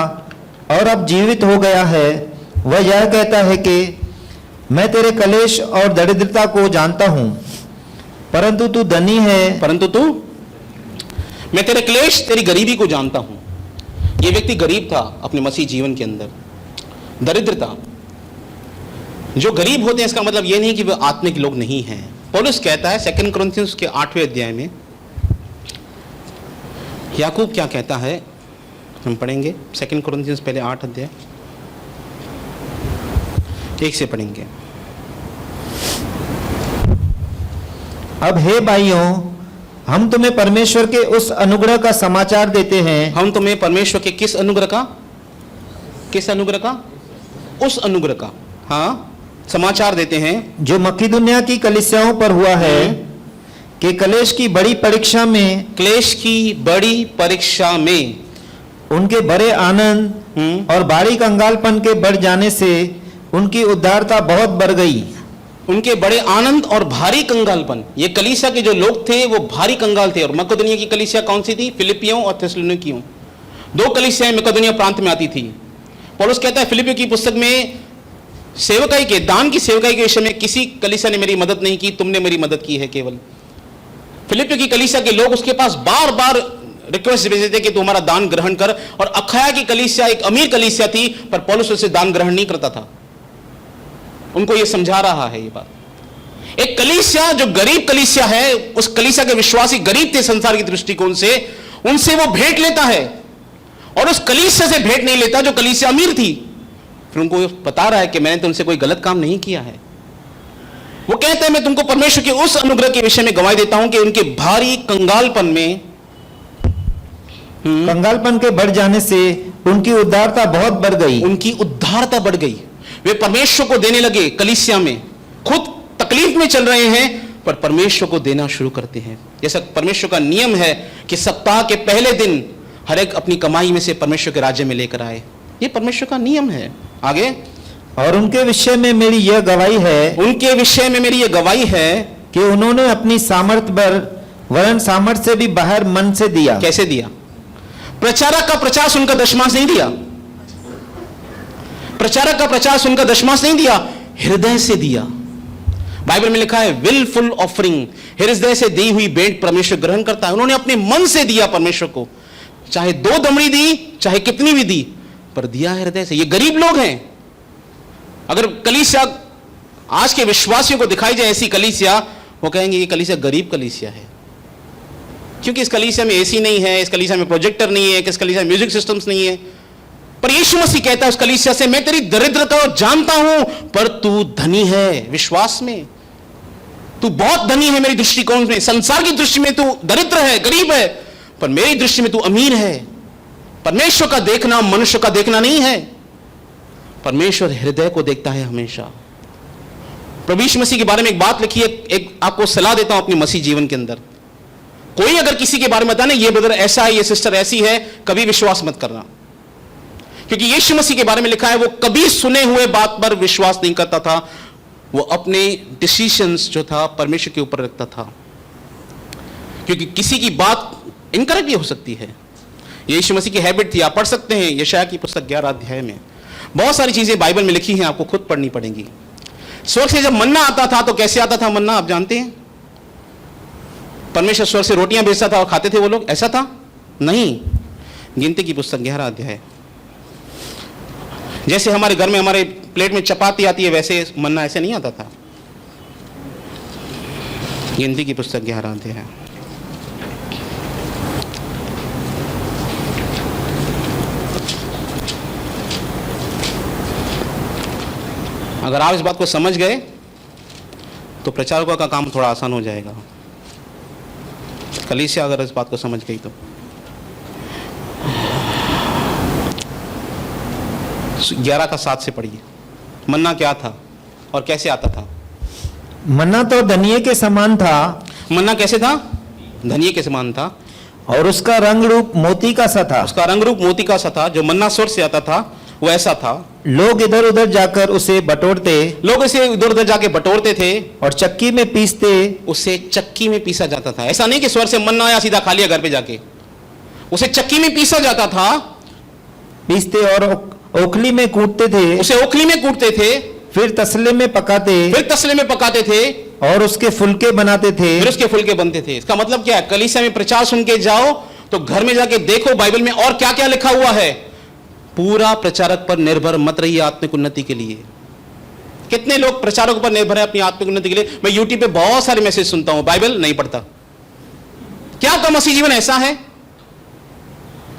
और अब जीवित हो गया है, वह यह कहता है कि मैं तेरे कलेश और दरिद्रता को जानता हूं, परंतु तू धनी है। मैं तेरे क्लेश, तेरी गरीबी को जानता हूं। यह व्यक्ति गरीब था अपने मसीह जीवन के अंदर। दरिद्रता, जो गरीब होते हैं इसका मतलब यह नहीं कि वे आत्मिक लोग नहीं हैं। पौलुस कहता है 2 कुरिन्थियों के 8वें अध्याय में, याकूब क्या कहता है हम पढ़ेंगे। 2 कुरिन्थियों पहले 8 अध्याय। एक से पढ़ेंगे। अब हे भाइयों, हम तुम्हें परमेश्वर के उस अनुग्रह का समाचार देते हैं हम तुम्हें परमेश्वर के किस अनुग्रह का, किस अनुग्रह का, उस अनुग्रह का, हाँ, समाचार देते हैं जो मकिदुनिया की कलीसियाओं पर हुआ है कि क्लेश की बड़ी परीक्षा में, क्लेश की बड़ी परीक्षा में उनके बड़े आनंद और भारी कंगालपन के बढ़ जाने से उनकी उद्धारता बहुत बढ़ गई। उनके बड़े आनंद और भारी कंगालपन, ये कलीसिया के जो लोग थे वो भारी कंगाल थे। और मकिदुनिया की कलीसिया कौन सी थी? फिलिपियों और थिस्सलुनीकियों, दो कलीसियाएं मकिदुनिया प्रांत में आती थी। पौलुस कहता है फिलिपियों की पुस्तक में, सेवकाई के, दान की सेवकाई के विषय में किसी कलीसिया ने मेरी मदद नहीं की, तुमने मेरी मदद की है केवल। फिलिपियों की कलीसिया के लोग उसके पास बार बार रिक्वेस्ट भेजते थे कि तू हमारा दान ग्रहण कर। और अखाया की कलीसिया एक अमीर कलीसिया थी, पर पौलुस उससे दान ग्रहण नहीं करता था। उनको यह समझा रहा है ये बात। एक कलीसिया जो गरीब कलीसिया है, उस कलीसिया के विश्वासी गरीब थे संसार की दृष्टिकोण से, उनसे वो भेंट लेता है, और उस कलीसिया से भेंट नहीं लेता जो कलीसिया अमीर थी। फिर उनको बता रहा है कि मैंने तुमसे कोई गलत काम नहीं किया है। वो कहते हैं मैं तुमको परमेश्वर के उस अनुग्रह के विषय में गवाही देता हूं कि उनके भारी कंगालपन में, कंगालपन के बढ़ जाने से उनकी उद्धारता बहुत बढ़ गई। उनकी उद्धारता बढ़ गई। वे परमेश्वर को देने लगे। कलीसिया में खुद तकलीफ में चल रहे हैं, पर परमेश्वर को देना शुरू करते हैं। जैसा परमेश्वर का नियम है कि सप्ताह के पहले दिन हर एक अपनी कमाई में से परमेश्वर के राज्य में लेकर आए। ये परमेश्वर का नियम है। आगे, और उनके विषय में मेरी यह गवाही है, उनके विषय में मेरी यह गवाही है कि उन्होंने अपनी सामर्थ पर, वरन सामर्थ से भी बाहर मन से दिया। कैसे दिया? प्रचारक का प्रचार सुनकर दशमांश नहीं दिया। प्रचारक का प्रचार सुनकर दशमांश नहीं दिया, हृदय से दिया। बाइबल में लिखा है विलफुल ऑफरिंग, हृदय से दी हुई भेंट परमेश्वर ग्रहण करता है। उन्होंने अपने मन से दिया परमेश्वर को, चाहे 2 दमड़ी दी, चाहे कितनी भी दी, पर दिया हृदय से। ये गरीब लोग हैं। अगर कलीसिया आज के विश्वासियों को दिखाई जाए ऐसी कलीसिया, वो कहेंगे ये कलीसिया गरीब कलीसिया है, क्योंकि इस कलीसिया में एसी नहीं है, इस कलीसिया में प्रोजेक्टर नहीं है, इस कलीसिया में म्यूजिक सिस्टम्स नहीं है। पर यीशु मसीह कहता है उस कलीसिया से, मैं तेरी दरिद्रता को जानता हूं, पर तू धनी है विश्वास में, तू बहुत धनी है मेरी दृष्टिकोण में। संसार की दृष्टि में तू दरिद्र है, गरीब है, पर मेरी दृष्टि में तू अमीर है। परमेश्वर का देखना मनुष्य का देखना नहीं है, परमेश्वर हृदय को देखता है हमेशा। प्रभु यीशु मसीह के बारे में एक बात लिखी है, एक आपको सलाह देता हूं अपने मसीह जीवन के अंदर। कोई अगर किसी के बारे में बताना ये ब्रदर ऐसा है, ये सिस्टर ऐसी है, कभी विश्वास मत करना, क्योंकि यीशु मसीह के बारे में लिखा है वो कभी सुने हुए बात पर विश्वास नहीं करता था। वो अपने डिसीजंस जो था परमेश्वर के ऊपर रखता था, क्योंकि किसी की बात इनकरेक्ट भी हो सकती है। यीशु मसीह की हैबिट थी। आप पढ़ सकते हैं यशायाह की पुस्तक 11 अध्याय में बहुत सारी चीजें बाइबल में लिखी हैं, आपको खुद पढ़नी पड़ेंगी। स्वर्ग से जब मन्ना आता था तो कैसे आता था मन्ना, आप जानते हैं? परमेश्वर स्वर्ग से रोटियां भेजता था और खाते थे वो लोग, ऐसा था? नहीं। गिनती की पुस्तक 11 अध्याय, जैसे हमारे घर में हमारे प्लेट में चपाती आती है वैसे मन्ना ऐसे नहीं आता था। गिनती की पुस्तक 11 अध्याय, अगर आप इस बात को समझ गए तो प्रचारकों का काम थोड़ा आसान हो जाएगा। कलीसिया अगर इस बात को समझ गई तो 11:7 से पढ़िए। मन्ना क्या था और कैसे आता था? मन्ना तो धनिये के समान था। मन्ना कैसे था? धनिये के समान था, और उसका रंग रूप मोती का सा था। उसका रंग रूप मोती का सा था। जो मन्ना स्वर्ग से आता था वो ऐसा था। लोग इधर उधर जाकर उसे बटोरते, लोग इसे इधर उधर जाके बटोरते थे और चक्की में पीसते। उसे चक्की में पीसा जाता था। ऐसा नहीं कि स्वर्ग से मन्ना आया सीधा खा लिया घर पे जाके, उसे चक्की में पीसा जाता था। पीसते और ओखली में कूटते थे, उसे ओखली में कूटते थे, फिर तसले में पकाते, फिर तसले में पकाते थे, और उसके फुलके बनाते थे। फिर उसके फुलके बनते थे। इसका मतलब क्या है? कलीसिया में प्रचार सुन के जाओ तो घर में जाके देखो बाइबल में और क्या क्या लिखा हुआ है। पूरा प्रचारक पर निर्भर मत रहिए आत्मिक उन्नति के लिए। कितने लोग प्रचारकों पर निर्भर है अपनी आत्मिक उन्नति के लिए? मैं यूट्यूब पे बहुत सारे मैसेज सुनता हूं, बाइबल नहीं पढ़ता। क्या आपका मसीह जीवन ऐसा है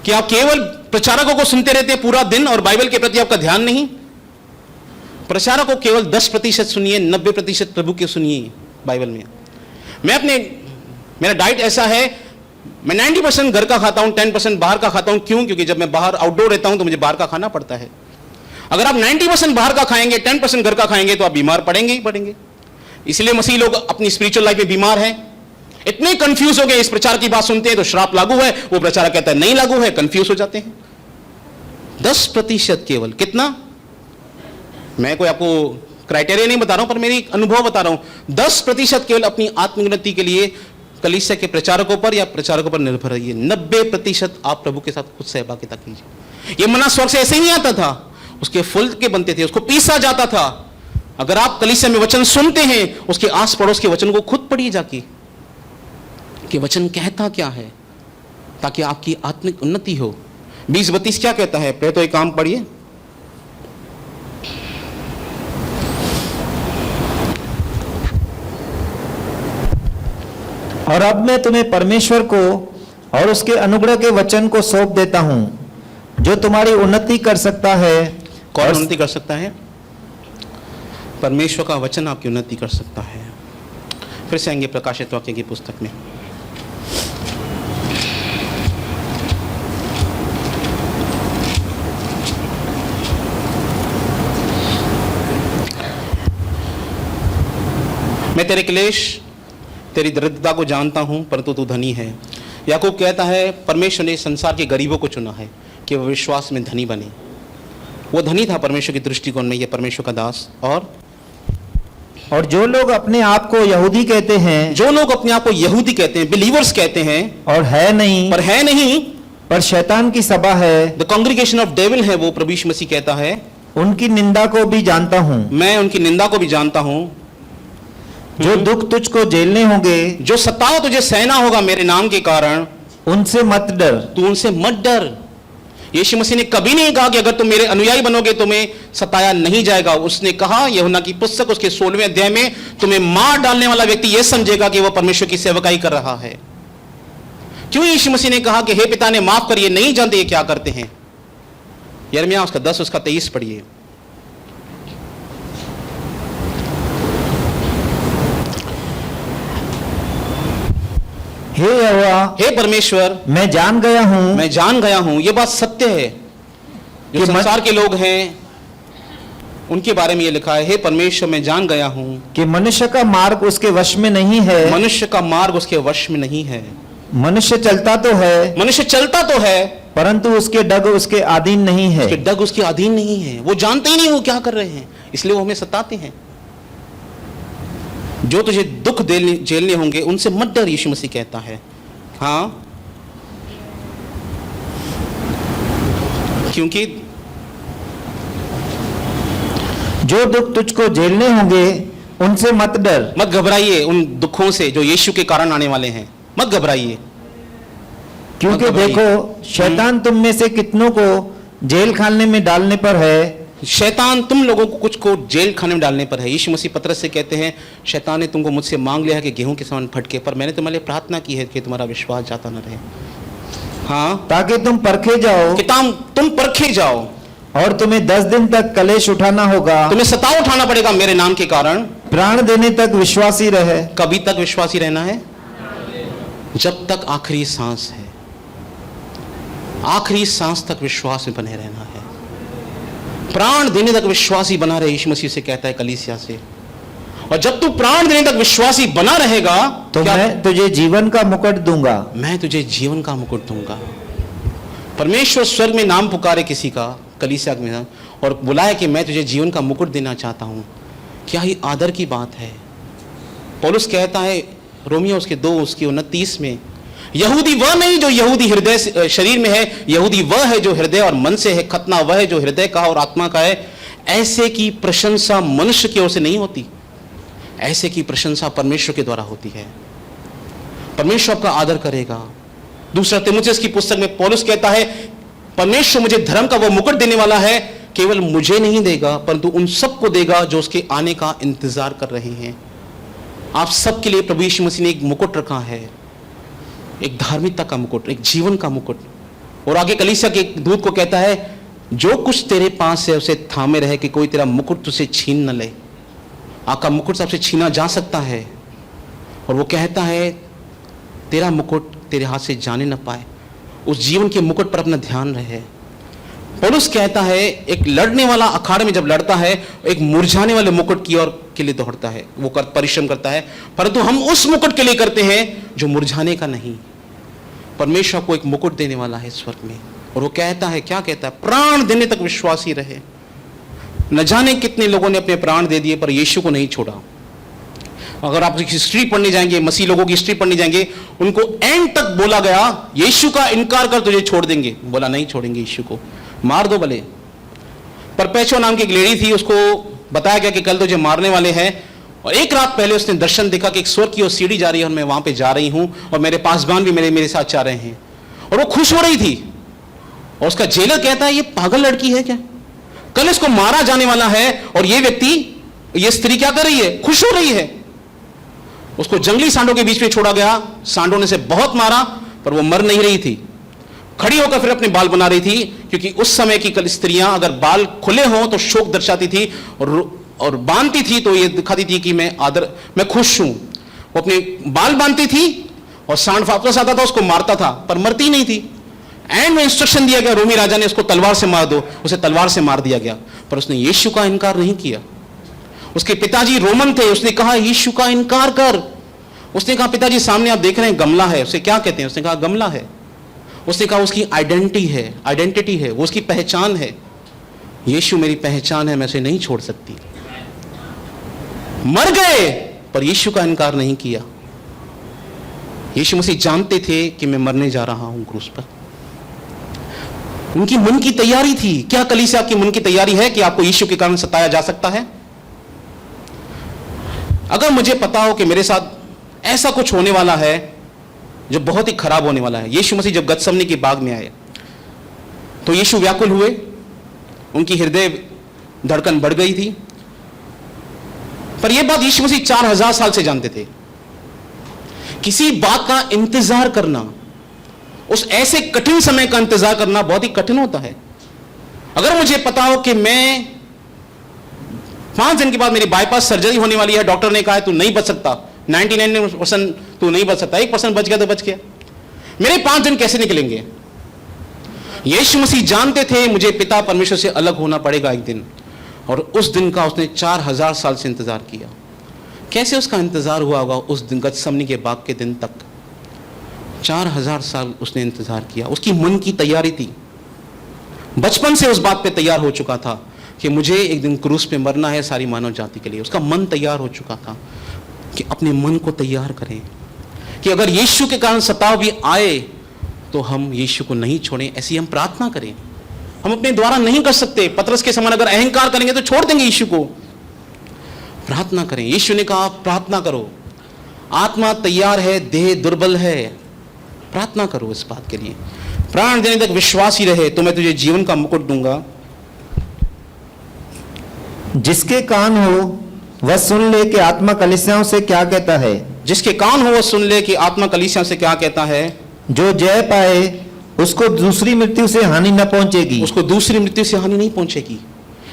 कि आप केवल प्रचारकों को सुनते रहते हैं पूरा दिन और बाइबल के प्रति आपका ध्यान नहीं? प्रचारक को केवल 10% सुनिए, 90% प्रभु के सुनिए। बाइबल में मेरा डाइट ऐसा है, मैं 90% घर का खाता हूं, 10% बाहर का खाता हूं। क्यों? क्योंकि जब मैं बाहर आउटडोर रहता हूं तो मुझे बाहर का खाना पड़ता है। अगर आप 90% बाहर का खाएंगे, 10% घर का खाएंगे तो आप बीमार पड़ेंगे ही पड़ेंगे। इसलिए मसीह लोग अपनी स्पिरिचुअल लाइफ में बीमार हैं, इतने कंफ्यूज हो गए। इस प्रचार की बात सुनते हैं तो श्राप लागू है, वो प्रचारक कहता है नहीं लागू है, कंफ्यूज हो जाते हैं। 10% केवल। कितना? मैं कोई आपको क्राइटेरिया नहीं बता रहा हूं, पर मेरी अनुभव बता रहा हूं। 10% केवल अपनी आत्मोन्नति के लिए कलीसिया के प्रचारकों पर या प्रचारकों पर निर्भर रहिए। 90% आप प्रभु के साथ खुद सहभागिता कीजिए। ये मना स्वर्ग से ऐसे ही आता था, उसके फल के बनते थे, उसको पीसा जाता था। अगर आप कलीसिया में वचन सुनते हैं, उसके आस पड़ोस के वचन को खुद पढ़िए जाके कि वचन कहता क्या है, ताकि आपकी आत्मिक उन्नति हो। 20:32 क्या कहता है? पहले तो एक काम पढ़िए। और अब मैं तुम्हें परमेश्वर को और उसके अनुग्रह के वचन को सौंप देता हूं, जो तुम्हारी उन्नति कर सकता है। कौन उन्नति कर सकता है? परमेश्वर का वचन आपकी उन्नति कर सकता है। फिर से आएंगे प्रकाशित वाक्य की पुस्तक में। मैं तेरे क्लेश, तेरी दरिद्रता को जानता हूं, परंतु तू धनी है। याकूब कहता है परमेश्वर ने संसार के गरीबों को चुना है कि वह विश्वास में धनी बने। वो धनी था परमेश्वर की दृष्टिकोण में, ये परमेश्वर का दास। और जो लोग अपने आप को यहूदी कहते हैं, जो लोग अपने आप को यहूदी कहते हैं, बिलीवर्स कहते हैं, और है नहीं, पर शैतान की सभा है, द कांग्रीगेशन ऑफ डेविल है, वो प्रभु यीशु मसीह कहता है उनकी निंदा को भी जानता हूं। मैं उनकी निंदा को भी जानता हूं। जो दुख तुझको झेलने होंगे, जो सताव तुझे सहना होगा मेरे नाम के कारण, उनसे मत डर। तू उनसे मत डर। यीशु मसीह ने कभी नहीं कहा कि अगर तुम मेरे अनुयायी बनोगे तुम्हें सताया नहीं जाएगा। उसने कहा, यूहन्ना की पुस्तक उसके 16वें अध्याय में, तुम्हें मार डालने वाला व्यक्ति यह समझेगा कि वह परमेश्वर की सेवकाई कर रहा है। क्यों यीशु मसीह ने कहा कि हे पिता ने माफ करिए, नहीं जानते ये क्या करते हैं। यिर्मयाह उसका 10 उसका 23 पढ़िए। हे यहोवा, हे परमेश्वर, मैं जान गया हूं, ये बात सत्य है। जो संसार के लोग हैं उनके बारे में ये लिखा है, हे परमेश्वर मैं जान गया हूं कि मनुष्य का मार्ग उसके वश में नहीं है। मनुष्य का मार्ग उसके वश में नहीं है। मनुष्य चलता तो है, परंतु उसके डग उसके अधीन नहीं है। उसके डग उसके अधीन नहीं है। वो जानते ही नहीं वो क्या कर रहे हैं, इसलिए वो हमें सताते हैं। जो तुझे दुख झेलने होंगे उनसे मत डर, यीशु मसीह कहता है। हाँ, क्योंकि जो दुख तुझको झेलने होंगे उनसे मत डर। मत घबराइए उन दुखों से जो यीशु के कारण आने वाले हैं। मत घबराइए, क्योंकि देखो शैतान तुम में से कितनों को जेल खाने में डालने पर है। शैतान तुम लोगों को कुछ को जेल खाने में डालने पर है। यीशु मसीह पतरस से कहते हैं, शैतान ने तुमको मुझसे मांग लिया है कि गेहूं के समान फटके, पर मैंने तुम्हारे लिए प्रार्थना की है कि तुम्हारा विश्वास जाता न रहे। हाँ, ताकि तुम परखे जाओ, तुम परखे जाओ। और तुम्हें 10 दिन तक कलेश उठाना होगा, तुम्हें सताव उठाना पड़ेगा मेरे नाम के कारण। प्राण देने तक विश्वासी रहे। कभी तक विश्वासी रहना है? जब तक आखिरी सांस है। आखिरी सांस तक विश्वास में बने रहना है। प्राण देने तक विश्वासी बना रहे, यीशु मसीह से कहता है कलीसिया से। और जब तू प्राण देने तक विश्वासी बना रहेगा तो मैं तुझे जीवन का मुकुट दूंगा। मैं तुझे जीवन का मुकुट दूंगा। परमेश्वर स्वर्ग में नाम पुकारे किसी का, कलीसिया में, और बुलाए कि मैं तुझे जीवन का मुकुट देना चाहता हूं। क्या ही आदर की बात है। पौलुस कहता है रोमियो उसके 2 उसके 29 में, यहूदी वह नहीं जो यहूदी हृदय शरीर में है, यहूदी वह है जो हृदय और मन से है। खतना वह है जो हृदय का और आत्मा का है। ऐसे की प्रशंसा मनुष्य की ओर से नहीं होती, ऐसे की प्रशंसा परमेश्वर के द्वारा होती है। परमेश्वर आपका आदर करेगा। दूसरा तीमुथियुस की पुस्तक में पौलुस कहता है, परमेश्वर मुझे धर्म का वो मुकुट देने वाला है, केवल मुझे नहीं देगा परंतु उन सबको देगा जो उसके आने का इंतजार कर रहे हैं। आप सबके लिए प्रभु यीशु मसीह ने एक मुकुट रखा है, एक धार्मिकता का मुकुट, एक जीवन का मुकुट। और आगे कलीसिया के दूत को कहता है जो कुछ तेरे पास है उसे थामे रहे कि कोई तेरा मुकुट तुझसे छीन न ले। आपका मुकुट सबसे छीना जा सकता है, और वो कहता है तेरा मुकुट तेरे हाथ से जाने न पाए। उस जीवन के मुकुट पर अपना ध्यान रहे। पौलुस कहता है एक लड़ने वाला अखाड़े में जब लड़ता है एक मुरझाने वाले मुकुट की ओर के लिए दौड़ता है, वो परिश्रम करता है, परंतु हम उस मुकुट के लिए करते हैं जो मुरझाने का नहीं। परमेश्वर को एक मुकुट देने वाला है स्वर्ग में, और वो कहता है, क्या कहता है, प्राण देने तक विश्वासी रहे। न जाने कितने लोगों ने अपने प्राण दे दिए पर यीशु को नहीं छोड़ा। अगर आप हिस्ट्री पढ़ने जाएंगे, मसीह लोगों की हिस्ट्री पढ़ने जाएंगे, उनको एंड तक बोला गया यीशु का इनकार कर तुझे छोड़ देंगे, बोला नहीं छोड़ेंगे यीशु को, मार दो भले। पर पैचो नाम की एक लेडी थी, उसको बताया गया कि कल तुझे मारने वाले हैं, और एक रात पहले उसने दर्शन देखा कि एक स्वर्ग की ओर सीढ़ी जा रही है और मैं वहां पे जा रही हूं और मेरे पासबान भी मेरे साथ जा रहे हैं, और वो खुश हो रही थी। और उसका जेलर कहता है ये पागल लड़की है क्या, कल इसको मारा जाने वाला है और ये व्यक्ति, ये स्त्री क्या कर रही है, खुश हो रही है। उसको जंगली सांडों के बीच में छोड़ा गया, सांडों ने से बहुत मारा पर वो मर नहीं रही थी, खड़ी होकर फिर अपने बाल बना रही थी, क्योंकि उस समय की कल स्त्रियां अगर बाल खुले हों तो शोक दर्शाती थी, और बांधती थी तो ये दिखाती थी कि मैं खुश हूं। वो अपने बाल बांधती थी और सांड वापस आता था, उसको मारता था पर मरती नहीं थी। एंड में इंस्ट्रक्शन दिया गया, रोमी राजा ने उसको तलवार से मार दो, उसे तलवार से मार दिया गया, पर उसने यीशु का इनकार नहीं किया। उसके पिताजी रोमन थे, उसने कहा यीशु का इनकार कर। उसने कहा पिताजी सामने आप देख रहे हैं गमला है, उसे क्या कहते हैं, उसने कहा गमला है। उसने कहा उसकी आइडेंटिटी है, वो उसकी पहचान है, यीशु मेरी पहचान है, मैं उसे नहीं छोड़ सकती। मर गए पर यीशु का इनकार नहीं किया। यीशु मसीह जानते थे कि मैं मरने जा रहा हूं क्रूस पर। उनकी मन की तैयारी थी। क्या कलीसिया की मन की तैयारी है कि आपको यीशु के कारण सताया जा सकता है? अगर मुझे पता हो कि मेरे साथ ऐसा कुछ होने वाला है जो बहुत ही खराब होने वाला है। यीशु मसीह जब गतसमनी के बाग में आए तो यीशु व्याकुल हुए, उनकी हृदय धड़कन बढ़ गई थी, पर यह बात यीशु मसीह 4000 साल से जानते थे। किसी बात का इंतजार करना, उस ऐसे कठिन समय का इंतजार करना बहुत ही कठिन होता है। अगर मुझे पता हो कि मैं 5 दिन के बाद मेरी बाईपास सर्जरी होने वाली है, डॉक्टर ने कहा है तू नहीं बच सकता, 99% तू नहीं बच सकता, 1% बच गया तो बच गया, मेरे 5 दिन कैसे निकलेंगे? यीशु मसीह जानते थे मुझे पिता परमेश्वर से अलग होना पड़ेगा एक दिन, और उस दिन का उसने 4000 साल से इंतजार किया। कैसे उसका इंतजार हुआ होगा उस दिन गतसमनी के बाग के दिन तक? 4000 साल उसने इंतजार किया। उसकी मन की तैयारी थी, बचपन से उस बात पे तैयार हो चुका था कि मुझे एक दिन क्रूस पे मरना है सारी मानव जाति के लिए। उसका मन तैयार हो चुका था कि अपने मन को तैयार करें कि अगर यीशु के कारण सताव भी आए तो हम यीशु को नहीं छोड़ें। ऐसी हम प्रार्थना करें। हम अपने द्वारा नहीं कर सकते। पतरस के समान अगर अहंकार करेंगे तो छोड़ देंगे यीशु को। प्रार्थना करें। यीशु ने कहा प्रार्थना करो, आत्मा तैयार है, देह दुर्बल है। प्रार्थना करो इस बात के लिए। प्राण देने तक विश्वास ही रहे तो मैं तुझे जीवन का मुकुट दूंगा। जिसके कान हो वह सुन ले कि आत्मा कलीसियाओं से क्या कहता है। जिसके कान हो वह सुन ले कि आत्मा कलीसियाओं से क्या कहता है। जो जय पाए उसको दूसरी मृत्यु से हानि न पहुंचेगी। उसको दूसरी मृत्यु से हानि नहीं पहुंचेगी।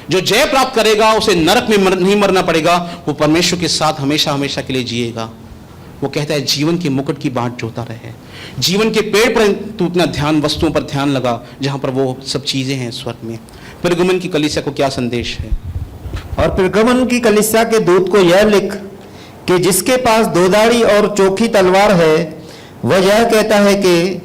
जो जय प्राप्त करेगा उसे नरक में नहीं मरना पड़ेगा, वो परमेश्वर के साथ हमेशा हमेशा के लिए जिएगा। वो कहता है जीवन के मुकुट की बाट जोता रहे। जीवन के पेड़ पर तू अपना ध्यान, वस्तुओं पर ध्यान लगा जहां पर वो सब चीजें हैं स्वर्ग में। परगमन की कलीसिया को क्या संदेश है? और परगमन की कलीसिया के दूत को यह लिख कि जिसके पास दोधारी और चोखी तलवार है वह यह कहता है कि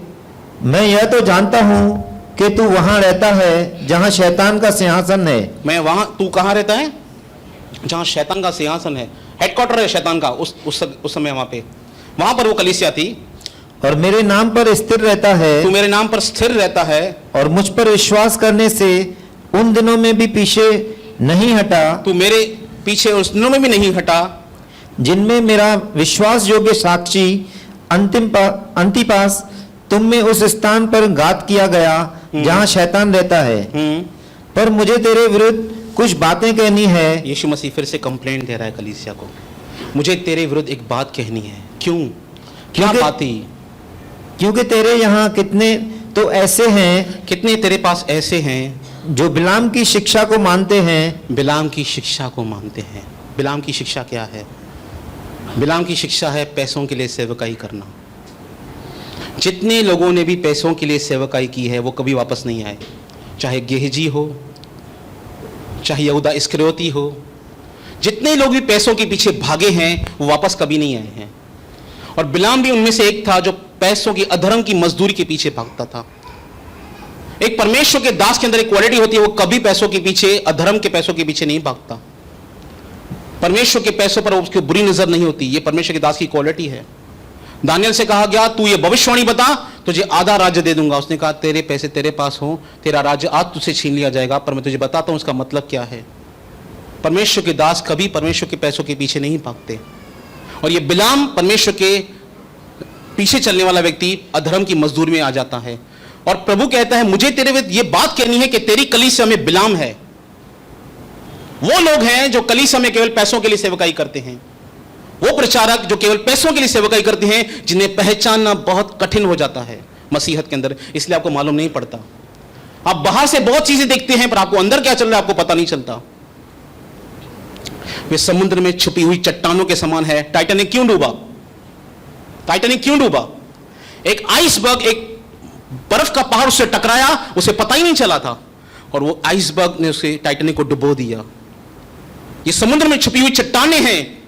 मैं यह तो जानता हूं कि तू वहां रहता है जहां शैतान का सिंहासन है। मैं वहां, तू कहां रहता है? जहां शैतान का सिंहासन है, हेडक्वार्टर है शैतान का। उस समय वहां पर वो कलीसिया थी। और मेरे नाम पर स्थिर रहता है। तू मेरे नाम पर स्थिर रहता है और मुझ पर विश्वास करने से उन दिनों में भी पीछे नहीं हटा। तू मेरे पीछे उस दिनों में भी नहीं हटा जिनमें मेरा विश्वास योग्य साक्षी अंतिपास तुम में उस स्थान पर घात किया गया जहां शैतान रहता है। पर मुझे तेरे विरुद्ध कुछ बातें कहनी है। यीशु मसीह फिर से कंप्लेंट दे रहा है कलीसिया को। मुझे तेरे विरुद्ध एक बात कहनी है। क्यों? क्या बाती? क्योंकि तेरे यहाँ कितने तो ऐसे हैं, कितने तेरे पास ऐसे हैं जो बिलाम की शिक्षा को मानते हैं, बिलाम की शिक्षा को मानते हैं। बिलाम की शिक्षा क्या है? बिलाम की शिक्षा है पैसों के लिए सेवकाई करना। जितने लोगों ने भी पैसों के लिए सेवकाई की है वो कभी वापस नहीं आए, चाहे गेहजी हो, चाहे यहूदा इस्करियोती हो। जितने लोग भी पैसों के पीछे भागे हैं वो वापस कभी नहीं आए हैं। और बिलाम भी उनमें से एक था जो पैसों की, अधर्म की मजदूरी के पीछे भागता था। एक परमेश्वर के दास के अंदर एक क्वालिटी होती है, वो कभी पैसों के पीछे, अधर्म के पैसों के पीछे नहीं भागता। परमेश्वर के पैसों पर उसकी बुरी नजर नहीं होती। ये परमेश्वर के दास की क्वालिटी है। दानियल से कहा गया, तू ये भविष्यवाणी बता, तुझे आधा राज्य दे दूंगा। उसने कहा, तेरे पैसे तेरे पास हो, तेरा राज्य आज तुझसे छीन लिया जाएगा, पर मैं तुझे बताता हूं उसका मतलब क्या है। परमेश्वर के दास कभी परमेश्वर के पैसों के पीछे नहीं भागते। और ये बिलाम परमेश्वर के पीछे चलने वाला व्यक्ति अधर्म की मजदूरी में आ जाता है। और प्रभु कहता है, मुझे तेरे विरुद्ध ये बात कहनी है कि तेरी कलीसिया में बिलाम है। वो लोग हैं जो कलीसिया में केवल पैसों के लिए सेवकाई करते हैं। वो प्रचारक जो केवल पैसों के लिए सेवकाई करते हैं, जिन्हें पहचानना बहुत कठिन हो जाता है मसीहत के अंदर। इसलिए आपको मालूम नहीं पड़ता। आप बाहर से बहुत चीजें देखते हैं, पर आपको अंदर क्या चल रहा है आपको पता नहीं चलता। वे समुद्र में छुपी हुई चट्टानों के समान है। टाइटैनिक क्यों डूबा? टाइटैनिक क्यों डूबा? एक आइसबर्ग, एक बर्फ का पहाड़ उससे टकराया, उसे पता ही नहीं चला था, और वो आइसबर्ग ने उसे, टाइटैनिक को डुबो दिया। ये समुद्र में छुपी हुई चट्टानें हैं।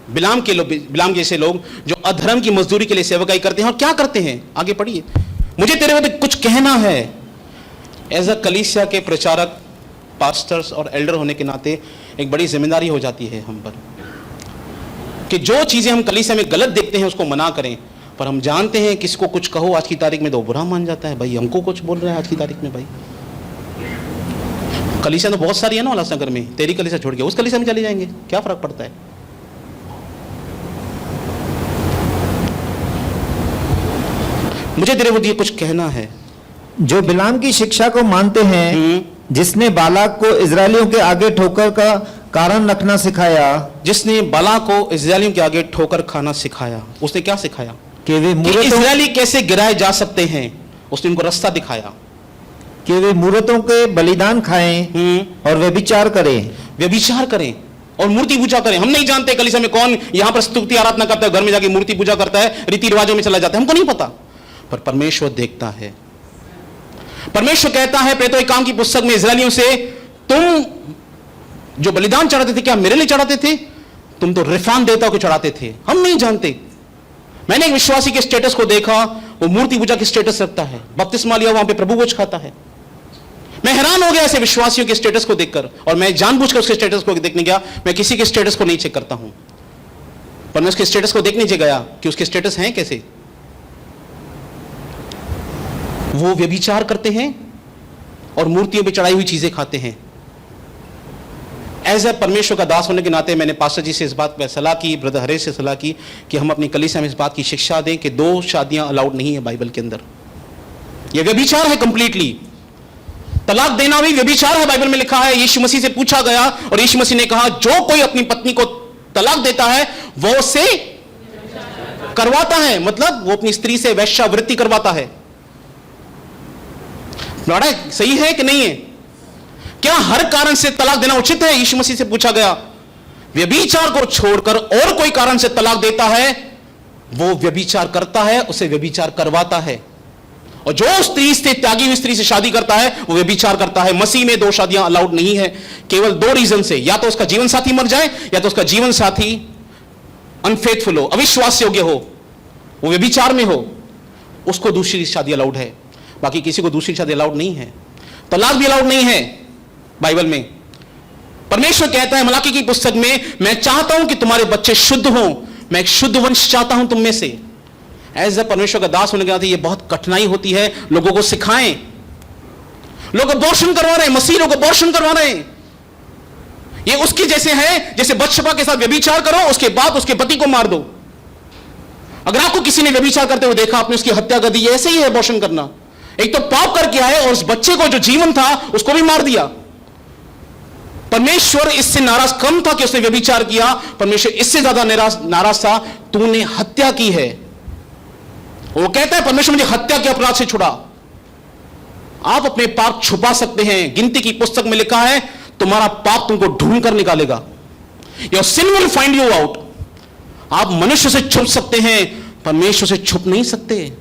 बिलाम के लोग, बिलाम जैसे लोग जो अधर्म की मजदूरी के लिए सेवकाई करते हैं। और क्या करते हैं? आगे पढ़िए। मुझे तेरे विरुद्ध कुछ कहना है। एज अ कलीसिया के प्रचारक, पास्टर्स और एल्डर होने के नाते एक बड़ी जिम्मेदारी हो जाती है हम पर कि जो चीजें हम कलीसिया में गलत देखते हैं उसको मना करें। पर हम जानते हैं किसको कुछ कहो आज की तारीख में तो बुरा मान जाता है। भाई हमको कुछ बोल रहे हैं आज की तारीख में। भाई कलीसिया तो बहुत सारी है ना उल्लासनगर में, तेरी कलीसिया छोड़ के उस कलीसिया में चले जाएंगे, क्या फर्क पड़ता है? मुझे तेरे विरुद्ध ये कुछ कहना है। जो बिलाम की शिक्षा को मानते हैं, जिसने बालाक को इजरायलियों के आगे ठोकर का कारण रखना सिखाया, जिसने बाला को इजरायलियों के आगे ठोकर खाना सिखाया। उसने क्या सिखाया? कि वे कि मूरतों इजरायली कैसे गिराए जा सकते हैं। उसने उनको रास्ता दिखाया। कि वे मूरतों के बलिदान खाएं और व्यभिचार करें। व्यभिचार करें और मूर्ति पूजा करें। हम नहीं जानते कलीसिया में कौन यहां पर स्तुति आराधना करता है, घर में जाके मूर्ति पूजा करता है, रीति रिवाजों में चला जाता है, हमको नहीं पता। पर परमेश्वर देखता है। परमेश्वर कहता है प्रेरितों के काम की पुस्तक में इजरायलियों से, तुम जो बलिदान चढ़ाते थे क्या मेरे लिए चढ़ाते थे? तुम तो रिफान देवता को चढ़ाते थे। हम नहीं जानते। मैंने एक विश्वासी के स्टेटस को देखा, वो मूर्ति पूजा की स्टेटस रखता है, बपतिस्मा लिया वहां पे प्रभु भोज खाता है। मैं हैरान हो गया ऐसे विश्वासियों के स्टेटस को देखकर, और मैं जानबूझकर उसके स्टेटस को देखने गया। मैं किसी के स्टेटस को नहीं चेक करता हूं, पर मैं उसके स्टेटस को देखने गया कि उसके स्टेटस हैं कैसे। वो व्यभिचार करते हैं और मूर्तियों पे चढ़ाई हुई चीजें खाते हैं। एज ए परमेश्वर का दास होने के नाते मैंने पास्टर जी से इस बात पर सलाह की, ब्रदर हरेश से सलाह की कि हम अपनी कलीसिया में इस बात की शिक्षा दें कि 2 शादियां अलाउड नहीं है बाइबल के अंदर। यह व्यभिचार है कंप्लीटली। तलाक देना भी व्यभिचार है, बाइबल में लिखा है। यीशु मसीह से पूछा गया और यीशु मसीह ने कहा, जो कोई अपनी पत्नी को तलाक देता है वो उससे करवाता है, मतलब वो अपनी स्त्री से वैश्यावृत्ति करवाता है। बड़ा सही है कि नहीं है? क्या हर कारण से तलाक देना उचित है? यीशु मसीह से पूछा गया। व्यभिचार को छोड़कर और कोई कारण से तलाक देता है वो व्यभिचार करता है, उसे व्यभिचार करवाता है। और जो स्त्री से, त्यागी हुई स्त्री से शादी करता है वो व्यभिचार करता है। मसीह में 2 शादियां अलाउड नहीं है, केवल 2 रीजन से। या तो उसका जीवन साथी मर जाए, या तो उसका जीवन साथी अनफेथफुल हो, अविश्वास योग्य हो, वो व्यभिचार में हो, उसको दूसरी शादी अलाउड है। बाकी किसी को दूसरी शादी अलाउड नहीं है। तलाक भी अलाउड नहीं है बाइबल में। परमेश्वर कहता है मलाकी की पुस्तक में, मैं चाहता हूं कि तुम्हारे बच्चे शुद्ध हों, मैं एक शुद्ध वंश चाहता हूं तुम में से। एज ए परमेश्वर का दास होने के नाते ये बहुत कठिनाई होती है, लोगों को सिखाएं। लोग अबॉर्शन करवा रहे हैं, मसीह लोग अबॉर्शन करवा रहे हैं। ये उसकी जैसे है जैसे बत्शबा के साथ व्यभिचार करो, उसके बाद उसके पति को मार दो। अगर आपको किसी ने व्यभिचार करते हुए देखा, आपने उसकी हत्या कर दी, ऐसे ही है अबॉर्शन करना। एक तो पाप करके आए और उस बच्चे को जो जीवन था उसको भी मार दिया। परमेश्वर इससे नाराज कम था कि उसने व्यभिचार किया, परमेश्वर इससे ज्यादा नाराज था, तूने हत्या की है। वो कहता है परमेश्वर मुझे हत्या के अपराध से छुड़ा। आप अपने पाप छुपा सकते हैं। गिनती की पुस्तक में लिखा है तुम्हारा पाप तुमको ढूंढ कर निकालेगा। Your sin will find you out. आप मनुष्य से छुप सकते हैं, परमेश्वर से छुप नहीं सकते।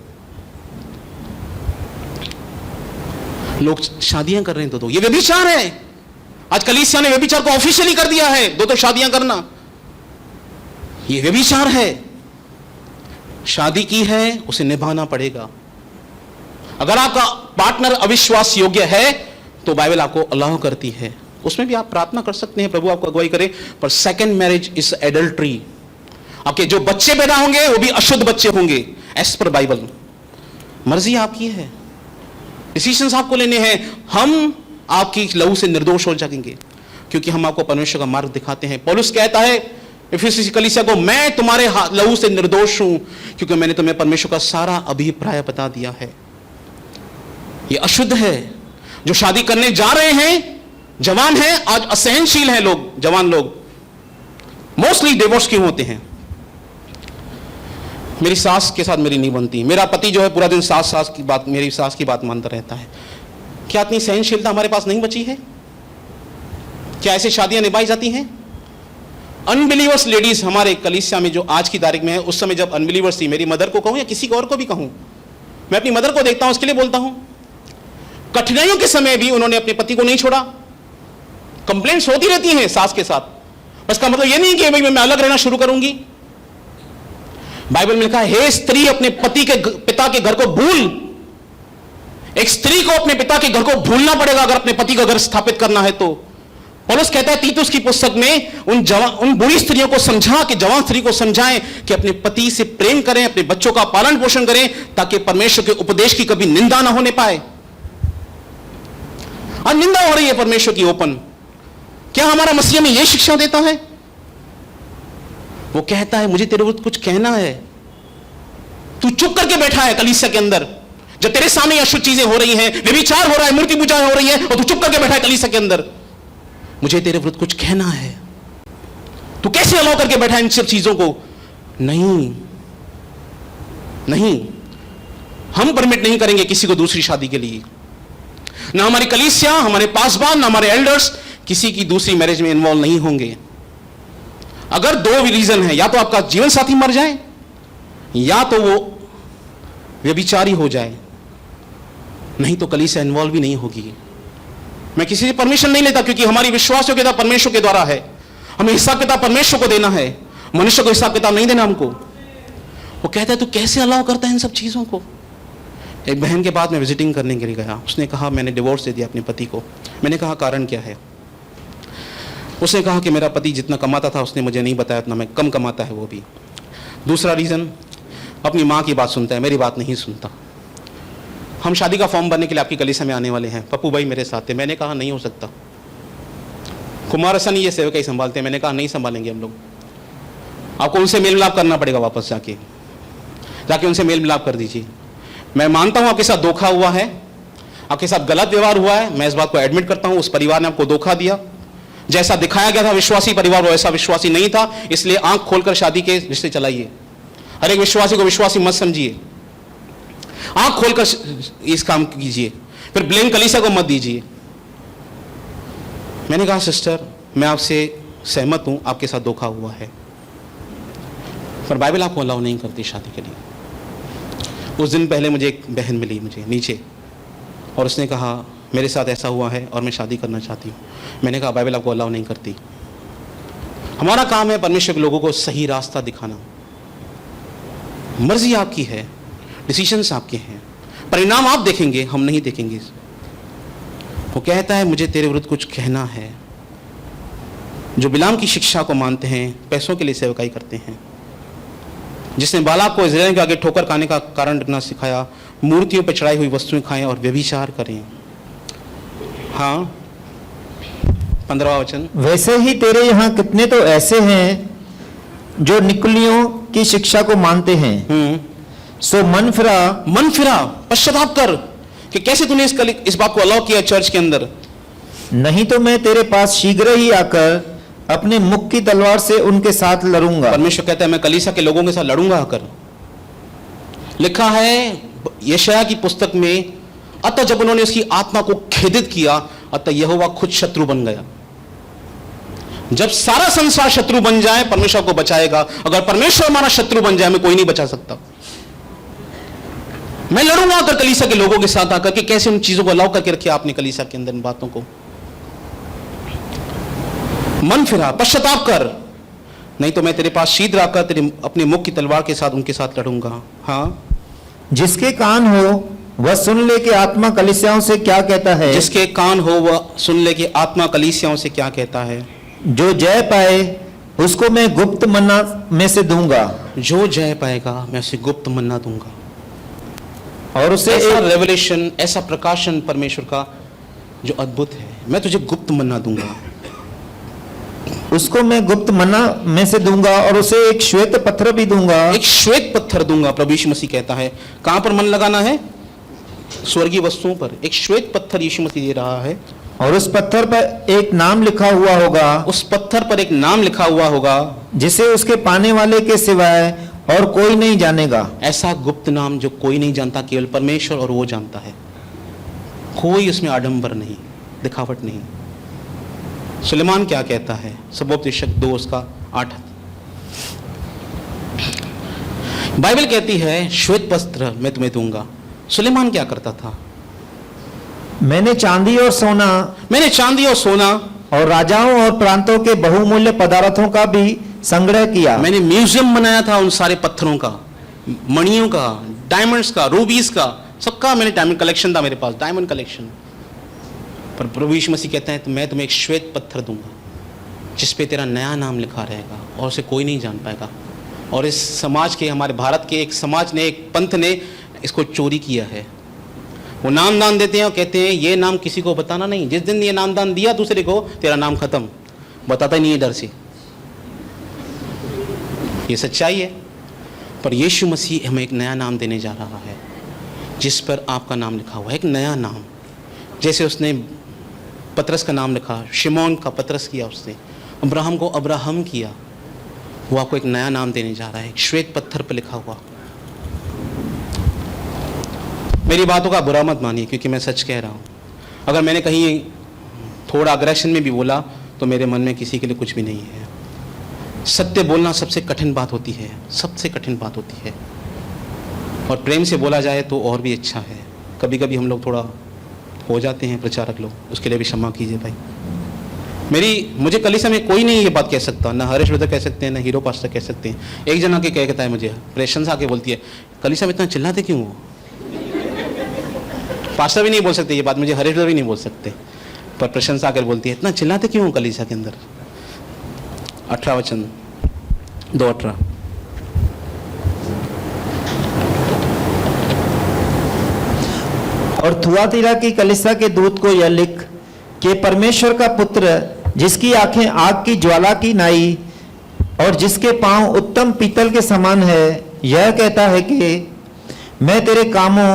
लोग शादियां कर रहे हैं तो ये व्यभिचार है। आज कलीसिया ने व्यभिचार को ऑफिशियली कर दिया है। दो शादियां करना ये व्यभिचार है। शादी की है उसे निभाना पड़ेगा। अगर आपका पार्टनर अविश्वास योग्य है तो बाइबल आपको अलाउ करती है, उसमें भी आप प्रार्थना कर सकते हैं प्रभु आपको अगुवाई करे। पर सेकंड मैरिज इज एडल्ट्री। आपके जो बच्चे पैदा होंगे वो भी अशुद्ध बच्चे होंगे एज पर बाइबल। मर्जी आपकी है, डिसीजंस आपको लेने हैं। हम आपकी लहू से निर्दोष हो जाएंगे क्योंकि हम आपको परमेश्वर का मार्ग दिखाते हैं। पौलुस कहता है इफिसी कलीसिया को, मैं तुम्हारे लहू से निर्दोष हूं क्योंकि मैंने तुम्हें परमेश्वर का सारा अभिप्राय बता दिया है। ये अशुद्ध है। जो शादी करने जा रहे हैं, जवान हैं, आज असहनशील हैं लोग, जवान लोग मोस्टली डिवोर्स क्यों होते हैं? मेरी सास के साथ मेरी नहीं बनती, मेरा पति जो है पूरा दिन सास की बात, मेरी सास की बात मानता रहता है। क्या इतनी सहनशीलता हमारे पास नहीं बची है? क्या ऐसी शादियां निभाई जाती हैं? अनबिलीवर्स लेडीज हमारे कलीसिया में जो आज की तारीख में है, उस समय जब अनबिलीवर्स थी, मेरी मदर को कहूं या किसी और को भी कहूं, मैं अपनी मदर को देखता हूं, उसके लिए बोलता हूं, कठिनाइयों के समय भी उन्होंने अपने पति को नहीं छोड़ा। कंप्लेंट्स होती रहती हैं सास के साथ। इसका मतलब यह नहीं कि भाई मैं अलग रहना शुरू करूंगी। बाइबल में लिखा है, हे स्त्री अपने पति के पिता के घर को भूल। एक स्त्री को अपने पिता के घर को भूलना पड़ेगा अगर अपने पति का घर स्थापित करना है तो। पौलुस कहता है तीतुस की पुस्तक में, उन बूढ़ी स्त्रियों को समझा कि जवान स्त्री को समझाएं कि अपने पति से प्रेम करें, अपने बच्चों का पालन पोषण करें ताकि परमेश्वर के उपदेश की कभी निंदा ना होने पाए। आज निंदा हो रही है परमेश्वर की ओपन। क्या हमारा मसीह में यह शिक्षा देता है? वो कहता है मुझे तेरे विरुद्ध कुछ कहना है। तू चुप करके बैठा है कलीसिया के अंदर, जब तेरे सामने अशुद्ध चीजें हो रही हैं, व्यभिचार हो रहा है, मूर्ति पूजा हो रही है, और तू चुप करके बैठा है कलीसिया के अंदर। मुझे तेरे विरुद्ध कुछ कहना है। तू कैसे अलाउ करके बैठा है इन सब चीजों को? नहीं, नहीं, हम परमिट नहीं करेंगे किसी को दूसरी शादी के लिए। ना हमारी कलीसिया, हमारे पासबान, ना हमारे एल्डर्स किसी की दूसरी मैरिज में इन्वॉल्व नहीं होंगे। अगर दो रीजन है, या तो आपका जीवन साथी मर जाए या तो वो व्यभिचारी हो जाए, नहीं तो कलीसिया इन्वॉल्व भी नहीं होगी। मैं किसी से परमिशन नहीं लेता क्योंकि हमारी विश्वास योग्यता परमेश्वर के द्वारा है। हमें हिसाब किताब परमेश्वर को देना है, मनुष्य को हिसाब किताब नहीं देना हमको। वो कहता है तू कैसे अलाउ करता है इन सब चीजों को? एक बहन के बाद मैं विजिटिंग करने के लिए गया, उसने कहा मैंने डिवोर्स दे दिया अपने पति को। मैंने कहा कारण क्या है? उसने कहा कि मेरा पति जितना कमाता था उसने मुझे नहीं बताया, उतना मैं कम कमाता है वो भी। दूसरा रीज़न, अपनी माँ की बात सुनता है, मेरी बात नहीं सुनता। हम शादी का फॉर्म भरने के लिए आपकी कलीसिया में आने वाले हैं, पप्पू भाई मेरे साथ थे। मैंने कहा नहीं हो सकता, कुमार हसन ये सेवक ही संभालते हैं। मैंने कहा नहीं संभालेंगे हम लोग, आपको उनसे मेल मिलाप करना पड़ेगा, वापस जाके उनसे मेल मिलाप कर दीजिए। मैं मानता हूं आपके साथ धोखा हुआ है, आपके साथ गलत व्यवहार हुआ है, मैं इस बात को एडमिट करता हूं। उस परिवार ने आपको धोखा दिया, जैसा दिखाया गया था विश्वासी परिवार वो ऐसा विश्वासी नहीं था, इसलिए आंख खोलकर शादी के रिश्ते चलाइए। हर एक विश्वासी को विश्वासी मत समझिए, आंख खोलकर इस काम कीजिए, फिर ब्लेम कलीसिया को मत दीजिए। मैंने कहा सिस्टर मैं आपसे सहमत हूं, आपके साथ धोखा हुआ है, पर बाइबल आपको अलाउ नहीं करती शादी के लिए। उस दिन पहले मुझे एक बहन मिली मुझे नीचे, और उसने कहा मेरे साथ ऐसा हुआ है और मैं शादी करना चाहती हूँ। मैंने कहा बाइबल आपको अलाउ नहीं करती। हमारा काम है परमेश्वर के लोगों को सही रास्ता दिखाना। मर्जी आपकी है, डिसीजंस आपके हैं, परिणाम आप देखेंगे, हम नहीं देखेंगे। वो कहता है मुझे तेरे विरुद्ध कुछ कहना है। जो बिलाम की शिक्षा को मानते हैं, पैसों के लिए सेवकाई करते हैं, जिसने बालाक को इस्राएल के आगे ठोकर खाने का कारण रखना सिखाया, मूर्तियों पर चढ़ाई हुई वस्तुएं खाएं और व्यभिचार करें। हाँ, 15वां वचन, वैसे ही तेरे यहाँ कितने तो ऐसे हैं जो निकुलियों की शिक्षा को मानते हैं। सो मन फिरा, पश्चाताप कर कि कैसे तूने इस बात को अलाउ किया चर्च के अंदर। नहीं तो मैं तेरे पास शीघ्र ही आकर अपने मुख की तलवार से उनके साथ लड़ूंगा। परमेश्वर कहता है मैं कलीसिया के लोगों के साथ लड़ूंगा आकर। लिखा है यशायाह की पुस्तक में अतः जब उन्होंने उसकी आत्मा को खेदित किया, अतः यहोवा खुद शत्रु बन गया। जब सारा संसार शत्रु बन जाए, परमेश्वर को बचाएगा। अगर परमेश्वर हमारा शत्रु बन जाए, हमें कोई नहीं बचा सकता। मैं लड़ूंगा आकर कलीसिया के लोगों के साथ आकर कि कैसे उन चीजों को अलाउ करके रखिए आपने कलीसिया के अंदर, इन बातों को। मन फिरा, पश्चाताप कर, नहीं तो मैं तेरे पास शीघ्र आकर तेरे अपने मुख की तलवार के साथ उनके साथ लड़ूंगा। हाँ, जिसके कान हो वह सुन ले कि आत्मा कलीसियाओं से क्या कहता है। जिसके कान हो वह सुन ले कि आत्मा कलीसियाओं से क्या कहता है। जो जय पाए उसको मैं गुप्त मन्ना में से दूंगा। जो जय पाएगा मैं उसे गुप्त मन्ना दूंगा। और उसे ऐसा एक रेवलेशन, ऐसा प्रकाशन परमेश्वर का जो अद्भुत है, मैं तुझे गुप्त मन्ना दूंगा। उसको मैं गुप्त मन्ना में से दूंगा और उसे एक श्वेत पत्थर भी दूंगा। एक श्वेत पत्थर दूंगा, प्रभु यीशु मसीह कहता है। कहां पर मन लगाना है? स्वर्गीय वस्तुओं पर। एक श्वेत पत्थर यीशु मसीह दे रहा है, और उस पत्थर पर एक नाम लिखा हुआ होगा। उस पत्थर पर एक नाम लिखा हुआ होगा, जिसे उसके पाने वाले के सिवाय और कोई नहीं जानेगा। ऐसा गुप्त नाम जो कोई नहीं जानता, केवल परमेश्वर और वो जानता है। कोई उसमें आडंबर नहीं, दिखावट नहीं। सुलेमान क्या कहता है? सबोपदेशक 2 उसका 8। बाइबल कहती है श्वेत वस्त्र मैं तुम्हें दूंगा। सुलेमान क्या करता था? मैंने चांदी और सोना और राजाओं और प्रांतों के बहुमूल्य पदार्थों का भी संग्रह किया। मैंने म्यूजियम बनाया था उन सारे पत्थरों का, मणियों का, डायमंड्स का, रूबीज का, सबका मैंने डायमंड कलेक्शन था मेरे पास, डायमंड कलेक्शन। पर प्रभु यीशु मसीह कहते हैं तो मैं तुम्हें एक श्वेत पत्थर दूंगा जिस पे तेरा नया नाम लिखा रहेगा और उसे कोई नहीं जान पाएगा। और इस समाज के, हमारे भारत के एक समाज ने, एक पंथ ने इसको चोरी किया है। वो नाम दान देते हैं और कहते हैं ये नाम किसी को बताना नहीं। जिस दिन ये नाम दान दिया दूसरे को, तेरा नाम खत्म, बताता ही नहीं है डर से। ये सच्चाई है। पर यीशु मसीह हमें एक नया नाम देने जा रहा है जिस पर आपका नाम लिखा हुआ है, एक नया नाम। जैसे उसने पतरस का नाम लिखा, शिमोन का पतरस किया उसने, अब्राहम को अब्राहम किया, वो आपको एक नया नाम देने जा रहा है, एक श्वेत पत्थर पर लिखा हुआ। मेरी बातों का बुरा मत मानिए क्योंकि मैं सच कह रहा हूँ। अगर मैंने कहीं थोड़ा अग्रेशन में भी बोला तो मेरे मन में किसी के लिए कुछ भी नहीं है। सत्य बोलना सबसे कठिन बात होती है, सबसे कठिन बात होती है। और प्रेम से बोला जाए तो और भी अच्छा है। कभी कभी हम लोग थोड़ा हो जाते हैं प्रचारक लोग, उसके लिए भी क्षमा कीजिए भाई। मुझे कलीसिया में कोई नहीं ये बात कह सकता, ना हरीश ब्रदर कह सकते हैं, ना हीरो पास्टर कह सकते हैं। एक जना के कहता है मुझे, प्रेशंस आके बोलती है कलीसिया में इतना चिल्लाते क्यों हो? पास्टर भी नहीं बोल सकते ये बात, मुझे हरीश ब्रदर भी नहीं बोल सकते, पर प्रशंसा आकर बोलती है इतना चिल्लाते क्यों हो कलीसिया के अंदर? 18 वचन 2:18। और थुआतीरा की कलीसिया के दूत को यह लिख कि परमेश्वर का पुत्र, जिसकी आंखें आग की ज्वाला की नाई और जिसके पांव उत्तम पीतल के समान है, यह कहता है कि मैं तेरे कामों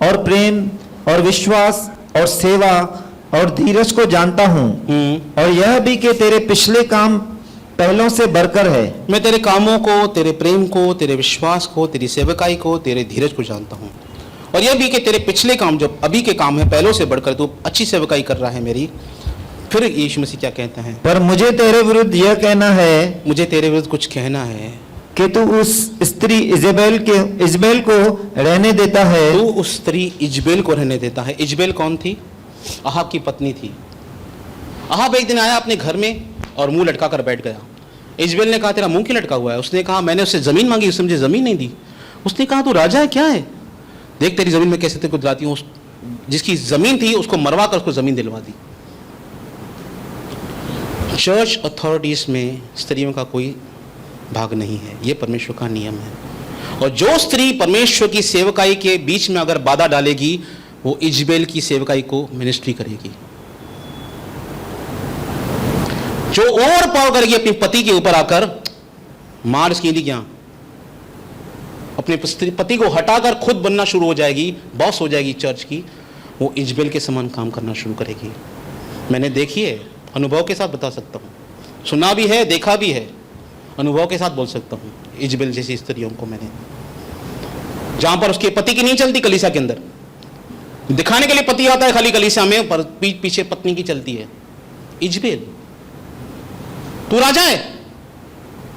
और प्रेम और विश्वास और सेवा और धीरज को जानता हूँ, और यह भी कि तेरे पिछले काम पहलों से बढ़कर है। मैं तेरे कामों को, तेरे प्रेम को, तेरे विश्वास को, तेरी सेवकाई को, तेरे धीरज को जानता हूँ, और यह भी कि तेरे पिछले काम जो अभी के काम है पहलों से बढ़कर तू अच्छी सेवकाई कर रहा है मेरी। फिर यीशु मसीह क्या कहता है? पर मुझे तेरे विरुद्ध यह कहना है, मुझे तेरे विरुद्ध कुछ कहना है कि तू उस स्त्री इजबेल को रहने देता है। तू उस स्त्री इजबेल को रहने देता है। इजबेल कौन थी? अहाब की पत्नी थी। अहाब एक दिन आया अपने घर में और मुंह लटका कर बैठ गया। इजबेल ने कहा तेरा मुंह क्यों लटका हुआ है? उसने कहा मैंने उससे जमीन मांगी, उसने मुझे जमीन नहीं दी। उसने कहा तू राजा है क्या है? देख तेरी जमीन में कैसे तेरे को दिलाती हूँ। जिसकी जमीन थी उसको मरवा कर उसको जमीन दिलवा दी। चर्च अथॉरिटीज में स्त्रियों का कोई भाग नहीं है, ये परमेश्वर का नियम है। और जो स्त्री परमेश्वर की सेवकाई के बीच में अगर बाधा डालेगी, वो इजबेल की सेवकाई को मिनिस्ट्री करेगी। जो ओवर पावर करेगी अपने पति के ऊपर आकर, मार इसकी दी क्या, अपने पति को हटाकर खुद बनना शुरू हो जाएगी, बॉस हो जाएगी चर्च की, वो इजबेल के समान काम करना शुरू करेगी। मैंने देखी है, अनुभव के साथ बता सकता हूँ, सुना भी है, देखा भी है, अनुभव के साथ बोल सकता हूँ। इजबेल जैसी स्त्रियों को मैंने, जहां पर उसके पति की नहीं चलती कलीसिया के अंदर, दिखाने के लिए पति आता है खाली कलीसिया में, पर पीछे पत्नी की चलती है। इजबेल, तू राजा है,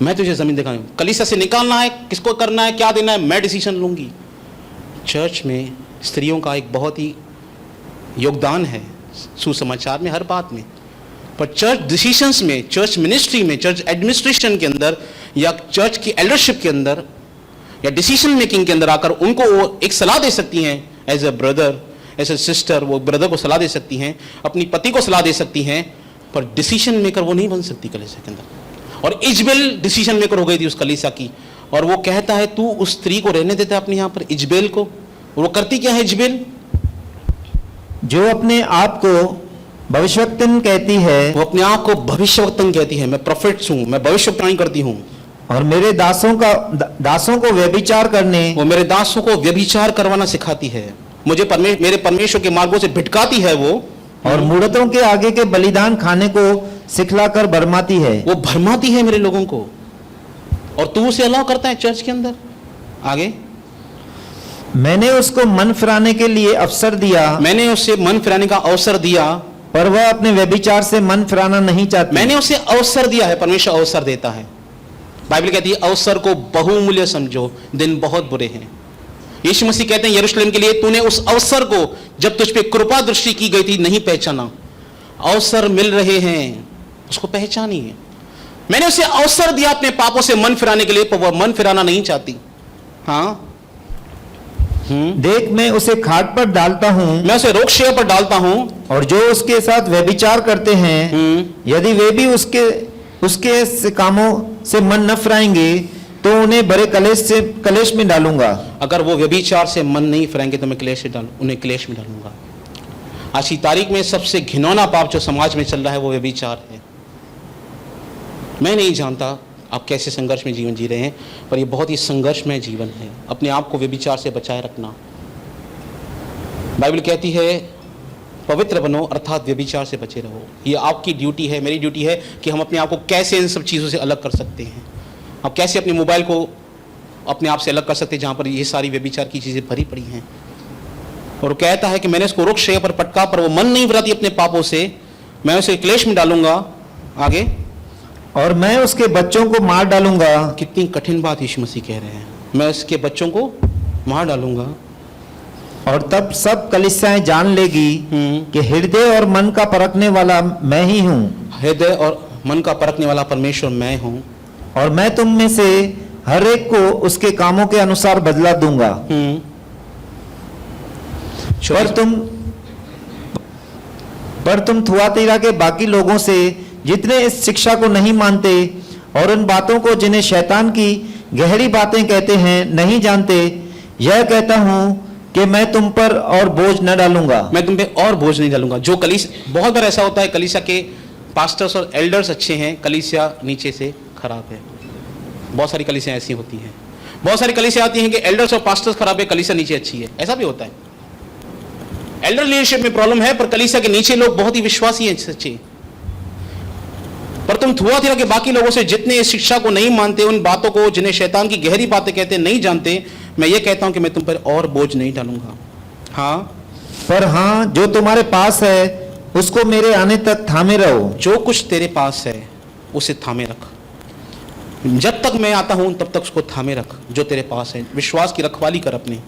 मैं तुझे जमीन दिखाऊं, कलीसिया से निकालना है, किसको करना है, क्या देना है, मैं डिसीजन लूंगी। चर्च में स्त्रियों का एक बहुत ही योगदान है सुसमाचार में, हर बात में, पर चर्च डिसीजंस में, चर्च मिनिस्ट्री में, चर्च एडमिनिस्ट्रेशन के अंदर या चर्च की एल्डरशिप के अंदर या डिसीजन मेकिंग के अंदर आकर उनको वो एक सलाह दे सकती हैं। As a brother, as a sister, वो ब्रदर को सलाह दे सकती हैं, अपनी पति को सलाह दे सकती हैं, पर डिसीजन मेकर वो नहीं बन सकती कलीसिया के अंदर। और इजबेल डिसीजन मेकर हो गई थी उस कलीसिया की, और वो कहता है तू उस स्त्री को रहने देता अपने यहां पर, इजबेल को। वो करती क्या है इजबेल? जो अपने आप को भविष्यवक्तन कहती है, वो अपने आप को भविष्यवक्तन कहती है, मैं प्रोफेट्स हूं, मैं भविष्यवाणी करती हूं। और मेरे दासों को व्यभिचार करने, वो मेरे दासों को व्यभिचार करवाना सिखाती है, मुझे मेरे परमेश्वर के मार्गों से भिटकाती है वो, और मूर्तों के आगे के बलिदान खाने को सिखलाकर भरमाती है। वो भरमाती है मेरे लोगों को, और तू उसे अलाउ करता है चर्च के अंदर। आगे, मैंने उसको मन फिराने के लिए अवसर दिया, मैंने उसे मन फिराने का अवसर दिया, पर वह अपने व्यभिचार से मन फिराना नहीं चाहती। मैंने उसे अवसर दिया है, परमेश्वर अवसर देता है। बाइबल कहती है अवसर को बहुमूल्य समझो, दिन बहुत बुरे हैं। यीशु मसीह कहते हैं यरूशलेम के लिए, तूने उस अवसर को जब तुझ पे कृपा दृष्टि की गई थी नहीं पहचाना। अवसर मिल रहे हैं, उसको पहचानिए। मैंने उसे अवसर दिया अपने पापों से मन फिराने के लिए, पर वह मन फिराना नहीं चाहती। हाँ, देख मैं उसे खाट पर डालता हूँ, मैं उसे रोकशेय पर डालता हूँ, और जो उसके साथ व्यभिचार करते हैं, यदि वे भी उसके से कामों से मन न फिराएंगे तो उन्हें बड़े कलेश में डालूंगा। अगर वो व्यभिचार से मन नहीं फिराएंगे तो मैं उन्हें क्लेश में डालूंगा। आज की तारीख में सबसे घिनौना पाप जो समाज में चल रहा है वो व्यभिचार है। मैं नहीं जानता आप कैसे संघर्ष में जीवन जी रहे हैं, पर यह बहुत ही संघर्षमय जीवन है। अपने आप को व्यभिचार से बचाए रखना। बाइबल कहती है पवित्र बनो, अर्थात व्यभिचार से बचे रहो। ये आपकी ड्यूटी है, मेरी ड्यूटी है कि हम अपने आप को कैसे इन सब चीज़ों से अलग कर सकते हैं। आप कैसे अपने मोबाइल को अपने आप से अलग कर सकते हैं जहाँ पर ये सारी व्यभिचार की चीज़ें भरी पड़ी हैं। और कहता है कि मैंने इसको रोकशेय पर पटका, पर वो मन नहीं फिराती अपने पापों से, मैं उसे क्लेश में डालूंगा। आगे, और मैं उसके बच्चों को मार डालूंगा। कितनी कठिन बात यीशु मसीह कह रहे हैं, मैं उसके बच्चों को मार डालूंगा। और तब सब कलीसियाएं जान लेगी कि हृदय और मन का परखने वाला मैं ही हूँ। हृदय और मन का परखने वाला परमेश्वर मैं हूँ, और मैं तुम में से हर एक को उसके कामों के अनुसार बदला दूंगा। पर तुम थुआतीरा के बाकी लोगों से जितने इस शिक्षा को नहीं मानते और उन बातों को जिन्हें शैतान की गहरी बातें कहते हैं नहीं जानते, यह कहता हूँ कि मैं तुम पर और बोझ न डालूंगा। मैं तुम पे और बोझ नहीं डालूंगा। जो कलीसिया, बहुत बार ऐसा होता है कलीसिया के पास्टर्स और एल्डर्स अच्छे हैं, कलीसिया नीचे से खराब है। बहुत सारी कलीसियां ऐसी होती हैं। बहुत सारी कलीसियां आती हैं कि एल्डर्स और पास्टर्स खराब है, कलीसिया नीचे अच्छी है। ऐसा भी होता है। एल्डर लीडरशिप में प्रॉब्लम है, पर कलीसिया के नीचे लोग बहुत ही विश्वासी हैं, सच्चे। पर तुम थुआतीरा के बाकी लोगों से जितने इस शिक्षा को नहीं मानते, उन बातों को जिन्हें शैतान की गहरी बातें कहते हैं नहीं जानते, मैं ये कहता हूं कि मैं तुम पर और बोझ नहीं डालूंगा। हाँ, पर हाँ, जो तुम्हारे पास है उसको मेरे आने तक थामे रहो। जो कुछ तेरे पास है उसे थामे रख। जब तक मैं आता हूं तब तक उसको थामे रख। जो तेरे पास है, विश्वास की रखवाली कर अपनी।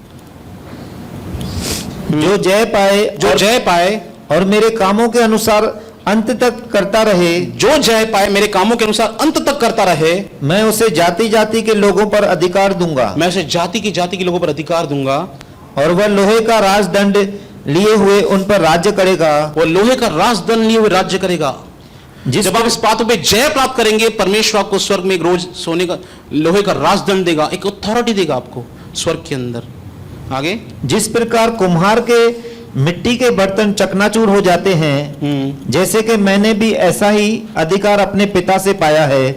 जो जय पाए और मेरे कामों के अनुसार अंत तक करता रहे, जो जय पाए मेरे कामों के अनुसार अंत तक करता रहे, मैं उसे जाति जाति के लोगों पर अधिकार दूंगा। मैं उसे जाति के लोगों पर अधिकार दूंगा, और वह लोहे का राजदंड लिए हुए उन पर राज्य करेगा। वो लोहे का राजदंड लिए हुए राज्य करेगा। जब आप इस बातों पे जय प्राप्त करेंगे, परमेश्वर आपको स्वर्ग में एक रोज सोने का लोहे का राजदंड देगा, एक अथॉरिटी देगा आपको स्वर्ग के अंदर। आगे, जिस प्रकार कुम्हार के मिट्टी के बर्तन चकनाचूर हो जाते हैं, जैसे कि मैंने भी ऐसा ही अधिकार अपने पिता से पाया है।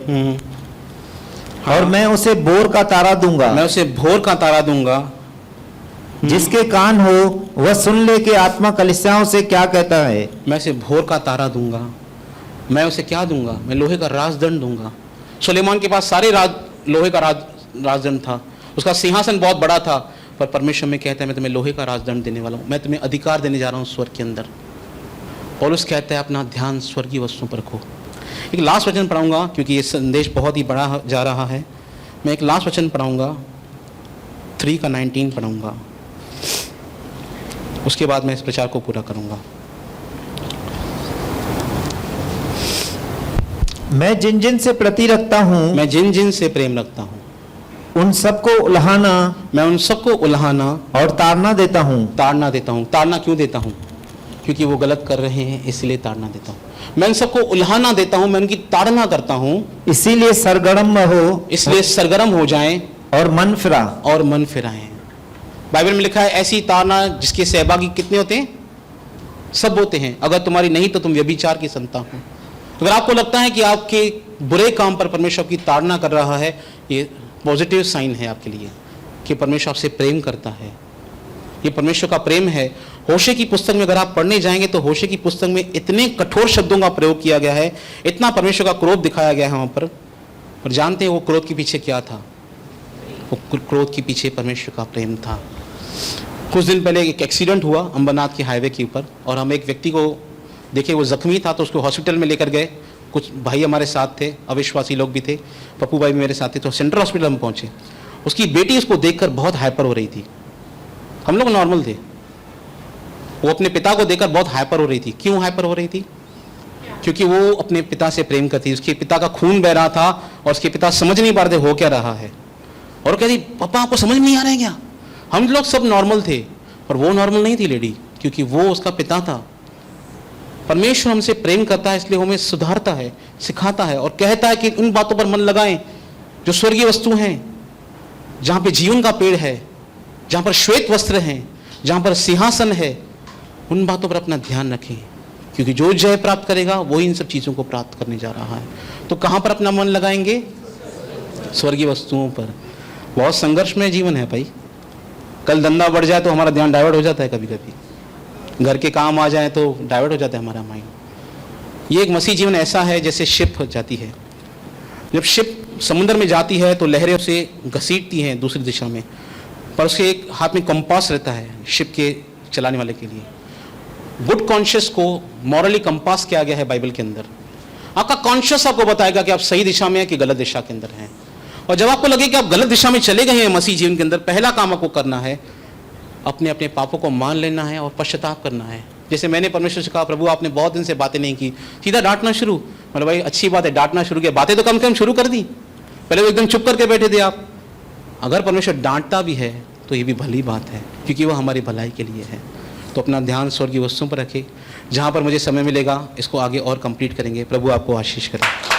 और मैं उसे भोर का तारा दूंगा। मैं उसे भोर का तारा दूंगा। जिसके कान हो वह सुन ले कि आत्मा कलीसियाओं से क्या कहता है। मैं उसे भोर का तारा दूंगा। मैं उसे क्या दूंगा? मैं लोहे का राजदंड दूंगा। सुलेमान के पास सारे लोहे का राजदंड था। उसका सिंहासन बहुत बड़ा था, पर परमेश्वर में कहता है मैं तुम्हें लोहे का राजदंड देने वाला हूँ, मैं तुम्हें अधिकार देने जा रहा हूँ स्वर्ग के अंदर। पौलुस कहता है अपना ध्यान स्वर्गीय वस्तुओं पर रखो। एक लास्ट वचन पढ़ाऊंगा क्योंकि ये संदेश बहुत ही बड़ा जा रहा है। मैं एक लास्ट वचन पढ़ाऊंगा, 3 का 19 पढ़ाऊंगा, उसके बाद मैं इस प्रचार को पूरा करूंगा। मैं जिन जिन से प्रति रखता हूँ, मैं जिन जिन से प्रेम रखता हूँ उन सबको उल्हाना मैं उन सबको उल्हाना और ताड़ना देता हूँ। ताड़ना देता हूँ। ताड़ना क्यों देता हूँ? क्योंकि वो गलत कर रहे हैं, इसलिए ताड़ना देता हूँ। मैं उन सबको उल्हाना देता हूँ, मैं उनकी ताड़ना करता हूँ, इसीलिए सरगर्म रहो, इसलिए सरगर्म हो जाएं और मन फिरा। और मन फिराएं। बाइबल में लिखा है ऐसी ताड़ना जिसके सहभागी कितने होते हैं? सब होते हैं। अगर तुम्हारी नहीं तो तुम व्यभिचार की संतान हो। अगर आपको लगता है कि आपके बुरे काम पर परमेश्वर की ताड़ना कर रहा है, ये पॉजिटिव साइन है आपके लिए कि परमेश्वर आपसे प्रेम करता है। ये परमेश्वर का प्रेम है। होशे की पुस्तक में अगर आप पढ़ने जाएंगे तो होशे की पुस्तक में इतने कठोर शब्दों का प्रयोग किया गया है, इतना परमेश्वर का क्रोध दिखाया गया है वहाँ पर। और जानते हैं वो क्रोध के पीछे क्या था? वो क्रोध के पीछे परमेश्वर का प्रेम था। कुछ दिन पहले एक एक्सीडेंट हुआ अंबरनाथ के हाईवे के ऊपर, और हम एक व्यक्ति को देखे, वो जख्मी था तो उसको हॉस्पिटल में लेकर गए। कुछ भाई हमारे साथ थे, अविश्वासी लोग भी थे, पप्पू भाई भी मेरे साथ थे। तो सेंट्रल हॉस्पिटल में पहुंचे। उसकी बेटी उसको देखकर बहुत हाइपर हो रही थी। हम लोग नॉर्मल थे, वो अपने पिता को देखकर बहुत हाइपर हो रही थी। क्यों हाइपर हो रही थी? क्योंकि वो अपने पिता से प्रेम करती, उसके पिता का खून बह रहा था और उसके पिता समझ नहीं पा रहे थे हो क्या रहा है। और कहती पापा आपको समझ नहीं आ रहा है क्या? हम लोग सब नॉर्मल थे, पर वो नॉर्मल नहीं थी लेडी, क्योंकि वो उसका पिता था। परमेश्वर हमसे प्रेम करता है, इसलिए हमें सुधारता है, सिखाता है और कहता है कि उन बातों पर मन लगाएं जो स्वर्गीय वस्तु हैं, जहाँ पे जीवन का पेड़ है, जहाँ पर श्वेत वस्त्र हैं, जहाँ पर सिंहासन है। उन बातों पर अपना ध्यान रखें, क्योंकि जो जय प्राप्त करेगा वही इन सब चीज़ों को प्राप्त करने जा रहा है। तो कहाँ पर अपना मन लगाएंगे? स्वर्गीय वस्तुओं पर। बहुत संघर्षमय जीवन है भाई। कल धंधा बढ़ जाए तो हमारा ध्यान डाइवर्ट हो जाता है, कभी कभी घर के काम आ जाए तो डाइवर्ट हो जाता है हमारा माइंड। ये एक मसीह जीवन ऐसा है जैसे शिप जाती है। जब शिप समुद्र में जाती है तो लहरें उसे घसीटती हैं दूसरी दिशा में, पर उसके एक हाथ में कंपास रहता है शिप के चलाने वाले के लिए। गुड कॉन्शियस को मॉरली कंपास किया गया है बाइबल के अंदर। आपका कॉन्शियस आपको बताएगा कि आप सही दिशा में हैं कि गलत दिशा के अंदर हैं। और जब आपको लगे कि आप गलत दिशा में चले गए हैं मसीह जीवन के अंदर, पहला काम आपको करना है अपने अपने पापों को मान लेना है और पश्चाताप करना है। जैसे मैंने परमेश्वर से कहा, प्रभु आपने बहुत दिन से बातें नहीं की, सीधा डांटना शुरू। मतलब भाई अच्छी बात है, डांटना शुरू किया, बातें तो कम से कम शुरू कर दी। पहले वो एकदम चुप करके बैठे थे आप। अगर परमेश्वर डांटता भी है तो ये भी भली बात है, क्योंकि वो हमारी भलाई के लिए है। तो अपना ध्यान स्वर्गीय वस्तुओं पर रखें। जहाँ पर मुझे समय मिलेगा इसको आगे और कंप्लीट करेंगे। प्रभु आपको आशीष करे।